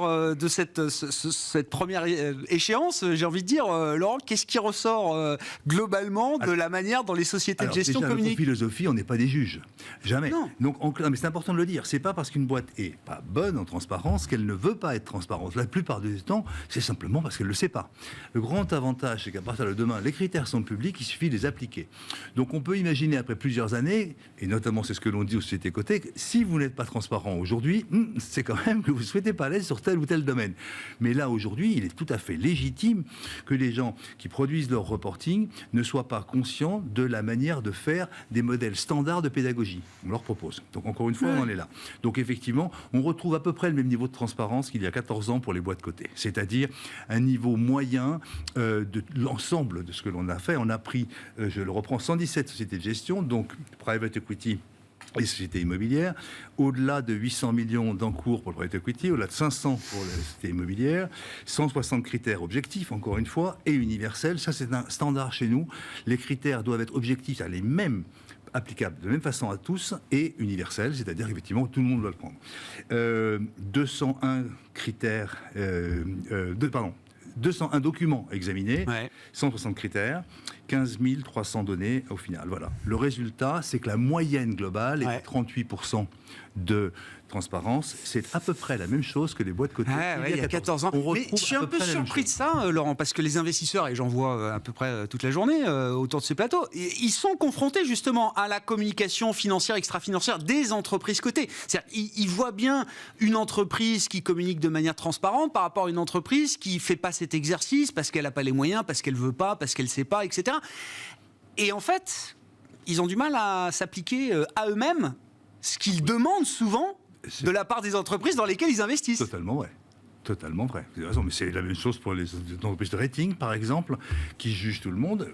cette première échéance, j'ai envie de dire, Laurent, qu'est-ce qui ressort globalement de la manière dont les sociétés de gestion communiquent? Notre philosophie, on n'est pas des juges. Jamais. Non. Donc, non, mais c'est important de le dire. C'est pas parce qu'une boîte est pas bonne en transparence qu'elle ne veut pas être transparente. La plupart du temps, c'est simplement parce qu'elle ne le sait pas. Le grand avantage, c'est qu'à partir de demain, les critères sont publics, il suffit de les appliquer. Donc on peut imaginer après plusieurs années, et notamment c'est ce que l'on dit aux sociétés cotées, que si vous n'êtes pas transparent aujourd'hui, c'est quand même que vous ne souhaitez pas l'être sur tel ou tel domaine. Mais là aujourd'hui, il est tout à fait légitime que les gens qui produisent leur reporting ne soient pas conscients de la manière de faire des modèles standards de pédagogie. On leur propose. Donc encore une fois, on en est là. Donc effectivement, on retrouve à peu près le même niveau de transparence qu'il y a 14 ans pour les boîtes cotées. C'est-à-dire un niveau moyen de l'ensemble de ce que l'on a fait. On a pris, je le reprends, 117 sociétés de gestion, donc private equity et sociétés immobilières, au-delà de 800 millions d'encours pour le private equity, au-delà de 500 pour les sociétés immobilières, 160 critères objectifs, encore une fois, et universels. Ça, c'est un standard chez nous. Les critères doivent être objectifs, les mêmes, applicables de la même façon à tous, et universels, c'est-à-dire qu'effectivement, tout le monde doit le prendre. 201 critères... 201 documents examinés, 160 critères, 15 300 données au final. Voilà. Le résultat, c'est que la moyenne globale est à 38% de transparence. C'est à peu près la même chose que les boîtes cotées il y a 14 ans. Mais je suis un peu surpris de ça, Laurent, parce que les investisseurs, et j'en vois à peu près toute la journée autour de ces plateaux, ils sont confrontés justement à la communication financière, extra-financière des entreprises cotées. C'est-à-dire, ils voient bien une entreprise qui communique de manière transparente par rapport à une entreprise qui ne fait pas cet exercice parce qu'elle n'a pas les moyens, parce qu'elle ne veut pas, parce qu'elle ne sait pas, etc. Et en fait, ils ont du mal à s'appliquer à eux-mêmes ce qu'ils demandent souvent de la part des entreprises dans lesquelles ils investissent. Totalement vrai. Totalement vrai. Vous avez raison, mais c'est la même chose pour les entreprises de rating, par exemple, qui jugent tout le monde.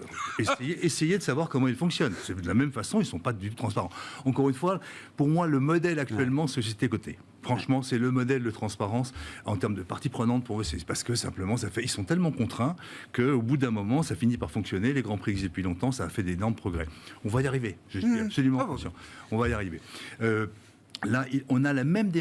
Essayez de savoir comment ils fonctionnent. C'est de la même façon, ils ne sont pas du tout transparents. Encore une fois, pour moi, le modèle actuellement, société cotée. Franchement, c'est le modèle de transparence en termes de parties prenantes pour eux. C'est parce que simplement, ils sont tellement contraints qu'au bout d'un moment, ça finit par fonctionner. Les grands prix existent depuis longtemps, ça a fait d'énormes progrès. On va y arriver. Je suis absolument conscient. On va y arriver. Là, on a la même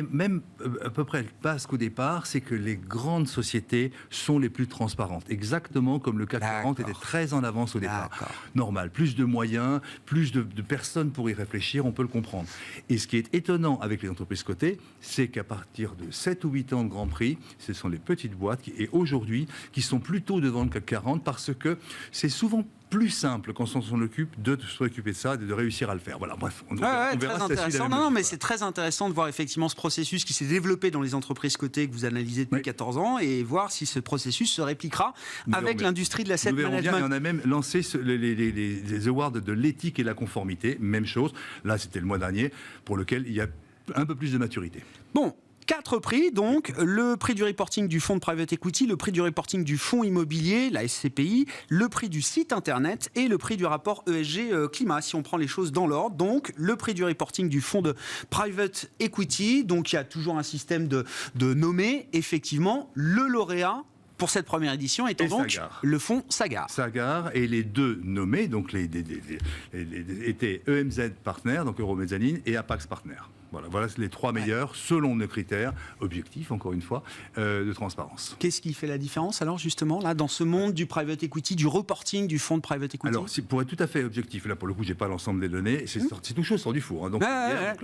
à peu près base qu'au départ, c'est que les grandes sociétés sont les plus transparentes, exactement comme le CAC 40 était très en avance au départ. Normal, plus de moyens, plus de personnes pour y réfléchir, on peut le comprendre. Et ce qui est étonnant avec les entreprises cotées, c'est qu'à partir de 7 ou 8 ans de Grand Prix, ce sont les petites boîtes et aujourd'hui qui sont plutôt devant le CAC 40 parce que c'est souvent plus simple quand on s'en occupe de s'occuper de ça et de réussir à le faire. Voilà, bref, on verra. Très intéressant. Non, mais c'est très intéressant de voir effectivement ce processus qui s'est développé dans les entreprises cotées que vous analysez depuis 14 ans et voir si ce processus se répliquera avec l'industrie de l'asset management. Et on a même lancé les awards de l'éthique et la conformité, même chose. Là, c'était le mois dernier, pour lequel il y a un peu plus de maturité. Bon. 4 prix, donc le prix du reporting du fonds de private equity, le prix du reporting du fonds immobilier, la SCPI, le prix du site internet et le prix du rapport ESG climat, si on prend les choses dans l'ordre. Donc le prix du reporting du fonds de private equity, donc il y a toujours un système de nommer, effectivement, le lauréat pour cette première édition étant donc Sagard. Le fonds Sagard. Sagard et les deux nommés, donc étaient EMZ Partners, donc Euromezzanine, et Apax Partners. Voilà les 3 meilleurs, selon nos critères objectifs, encore une fois, de transparence. Qu'est-ce qui fait la différence, alors, justement, là, dans ce monde du private equity, du reporting du fonds de private equity? Alors, pour être tout à fait objectif, là, pour le coup, je n'ai pas l'ensemble des données, c'est tout chose sort du four. Hein, donc,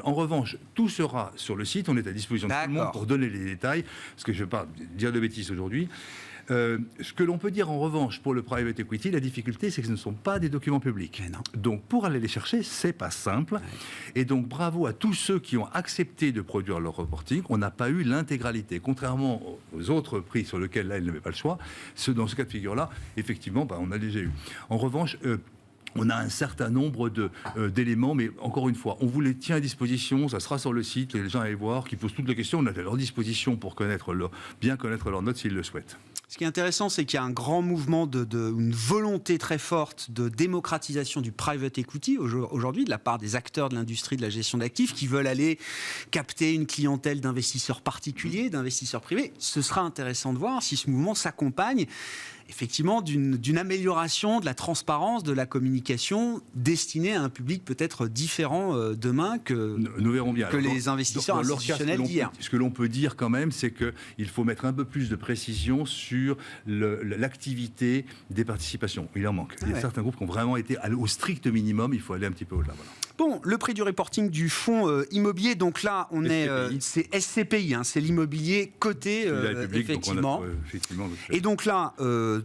en revanche, tout sera sur le site, on est à disposition de tout le monde pour donner les détails, parce que je ne vais pas dire de bêtises aujourd'hui. Ce que l'on peut dire en revanche pour le private equity, la difficulté, c'est que ce ne sont pas des documents publics. Donc pour aller les chercher, c'est pas simple. Et donc bravo à tous ceux qui ont accepté de produire leur reporting. On n'a pas eu l'intégralité, contrairement aux autres prix sur lesquels là ils n'avaient pas le choix. Dans ce cas de figure-là, effectivement, on a déjà eu. En revanche. On a un certain nombre d'éléments, mais encore une fois, on vous les tient à disposition, ça sera sur le site, les gens allaient voir, qui posent toutes les questions, on est à leur disposition pour bien connaître leurs notes s'ils le souhaitent. Ce qui est intéressant, c'est qu'il y a un grand mouvement, une volonté très forte de démocratisation du private equity aujourd'hui, de la part des acteurs de l'industrie de la gestion d'actifs qui veulent aller capter une clientèle d'investisseurs particuliers, d'investisseurs privés. Ce sera intéressant de voir si ce mouvement s'accompagne effectivement d'une amélioration de la transparence, de la communication destinée à un public peut-être différent demain que, nous verrons bien. que Alors, les investisseurs dans leur cas, institutionnels d'hier. Ce que l'on peut dire quand même, c'est qu'il faut mettre un peu plus de précision sur l'activité des participations. Il en manque. Il y a certains groupes qui ont vraiment été au strict minimum, il faut aller un petit peu au-delà. Voilà. Bon, le prix du reporting du fonds immobilier, donc là, on c'est SCPI, c'est l'immobilier coté, effectivement. Et donc là,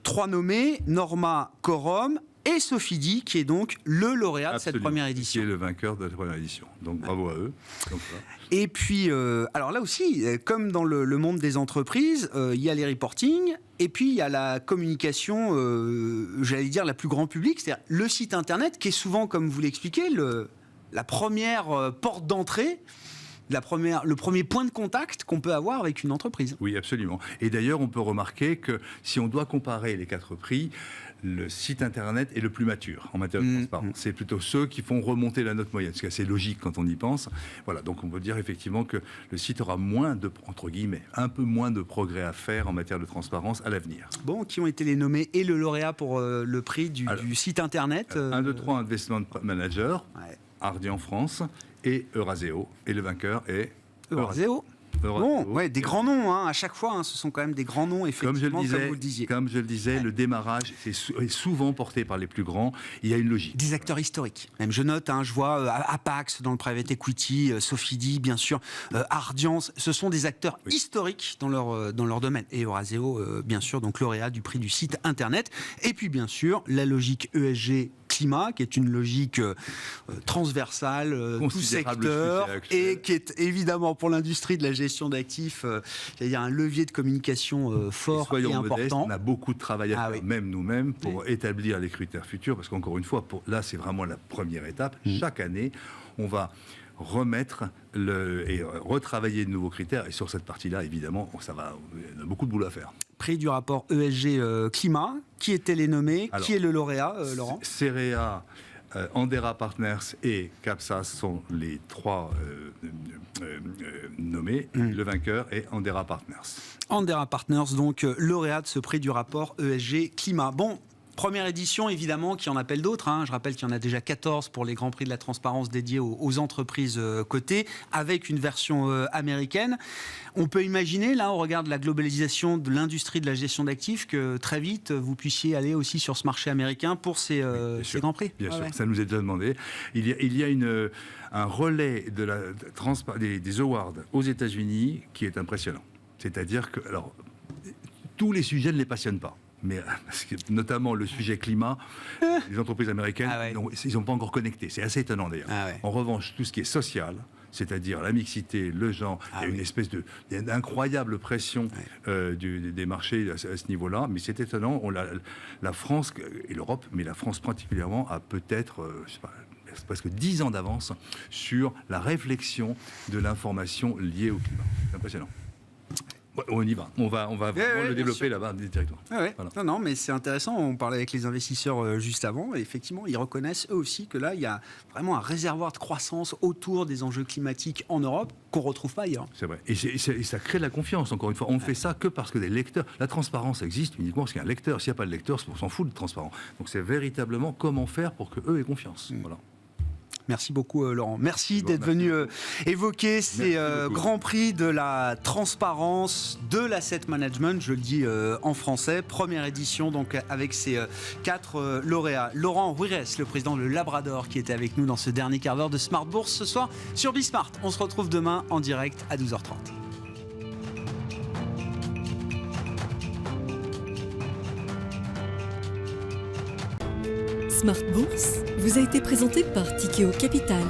3 nommés, Norma, Corum et Sofidy, qui est donc le lauréat de cette première édition. Qui est le vainqueur de la première édition. Donc bravo à eux. Donc, voilà. Et puis, alors là aussi, comme dans le monde des entreprises, il y a les reportings, et puis il y a la communication, j'allais dire, la plus grand public, c'est-à-dire le site internet, qui est souvent, comme vous l'expliquez, la première porte d'entrée, le premier point de contact qu'on peut avoir avec une entreprise. Oui, absolument. Et d'ailleurs, on peut remarquer que si on doit comparer les 4 prix, le site internet est le plus mature en matière de transparence. C'est plutôt ceux qui font remonter la note moyenne, ce qui est assez logique quand on y pense. Voilà, donc on peut dire effectivement que le site aura moins de, entre guillemets, un peu moins de progrès à faire en matière de transparence à l'avenir. Bon, qui ont été les nommés et le lauréat pour le prix du site internet 1, 2, 3 Investment Manager, Hardy en France et Euraseo. Et le vainqueur est Euraseo. Bon, ouais, des grands noms, à chaque fois, ce sont quand même des grands noms, effectivement, comme vous le disiez. Comme je le disais, le démarrage est souvent porté par les plus grands. Il y a une logique. Des acteurs historiques. Même je note, je vois Apax dans le private equity, Sofidy, bien sûr, Ardian, ce sont des acteurs historiques dans leur domaine. Et Euraseo, bien sûr, donc lauréat du prix du site internet. Et puis, bien sûr, la logique ESG climat, qui est une logique transversale, tout secteur, et qui est évidemment pour l'industrie de la gestion d'actifs, c'est-à-dire un levier de communication fort et important. Modestes, on a beaucoup de travail à faire, même nous-mêmes, pour établir les critères futurs, parce qu'encore une fois, là, c'est vraiment la première étape. Chaque année, on va remettre et retravailler de nouveaux critères, et sur cette partie-là, évidemment, il y a beaucoup de boulot à faire. Prix du rapport ESG climat, qui étaient les nommés, alors, qui est le lauréat, Laurent? CEREA, Andera Partners et Capsas sont les 3 nommés. Le vainqueur est Andera Partners. Andera Partners, donc lauréat de ce prix du rapport ESG climat. Bon, première édition, évidemment, qui en appelle d'autres. Je rappelle qu'il y en a déjà 14 pour les Grands Prix de la Transparence dédiés aux entreprises cotées, avec une version américaine. On peut imaginer, là, au regard de la globalisation de l'industrie de la gestion d'actifs, que très vite, vous puissiez aller aussi sur ce marché américain pour ces Grands Prix. Bien sûr, ça nous est déjà demandé. Il y a un relais des awards aux États-Unis qui est impressionnant. C'est-à-dire que, alors, tous les sujets ne les passionnent pas. Mais parce que, notamment le sujet climat, les entreprises américaines, ils n'ont pas encore connecté. C'est assez étonnant d'ailleurs. En revanche, tout ce qui est social, c'est-à-dire la mixité, le genre, il y a une espèce d'incroyable pression des marchés à ce niveau-là. Mais c'est étonnant. La France et l'Europe, mais la France particulièrement, a peut-être, je sais pas, presque 10 ans d'avance sur la réflexion de l'information liée au climat. C'est impressionnant. On y va. On va vraiment le développer là-bas directement. Voilà. Non, mais c'est intéressant. On parlait avec les investisseurs juste avant. Et effectivement, ils reconnaissent eux aussi que là, il y a vraiment un réservoir de croissance autour des enjeux climatiques en Europe qu'on ne retrouve pas ailleurs. C'est vrai. Et ça crée de la confiance, encore une fois. On ne fait ça que parce que des lecteurs. La transparence existe uniquement parce qu'il y a un lecteur. S'il n'y a pas de lecteur, on s'en fout de transparent. Donc c'est véritablement comment faire pour qu'eux aient confiance. Voilà. Merci beaucoup, Laurent. Merci d'être venu évoquer ces grands prix de la transparence, de l'asset management, je le dis en français. Première édition, donc, avec ces 4 lauréats. Laurent Ruirez, le président de Labrador, qui était avec nous dans ce dernier quart d'heure de Smart Bourse ce soir sur Bismart. On se retrouve demain en direct à 12h30. Smart Bourse vous a été présenté par Tikeo Capital.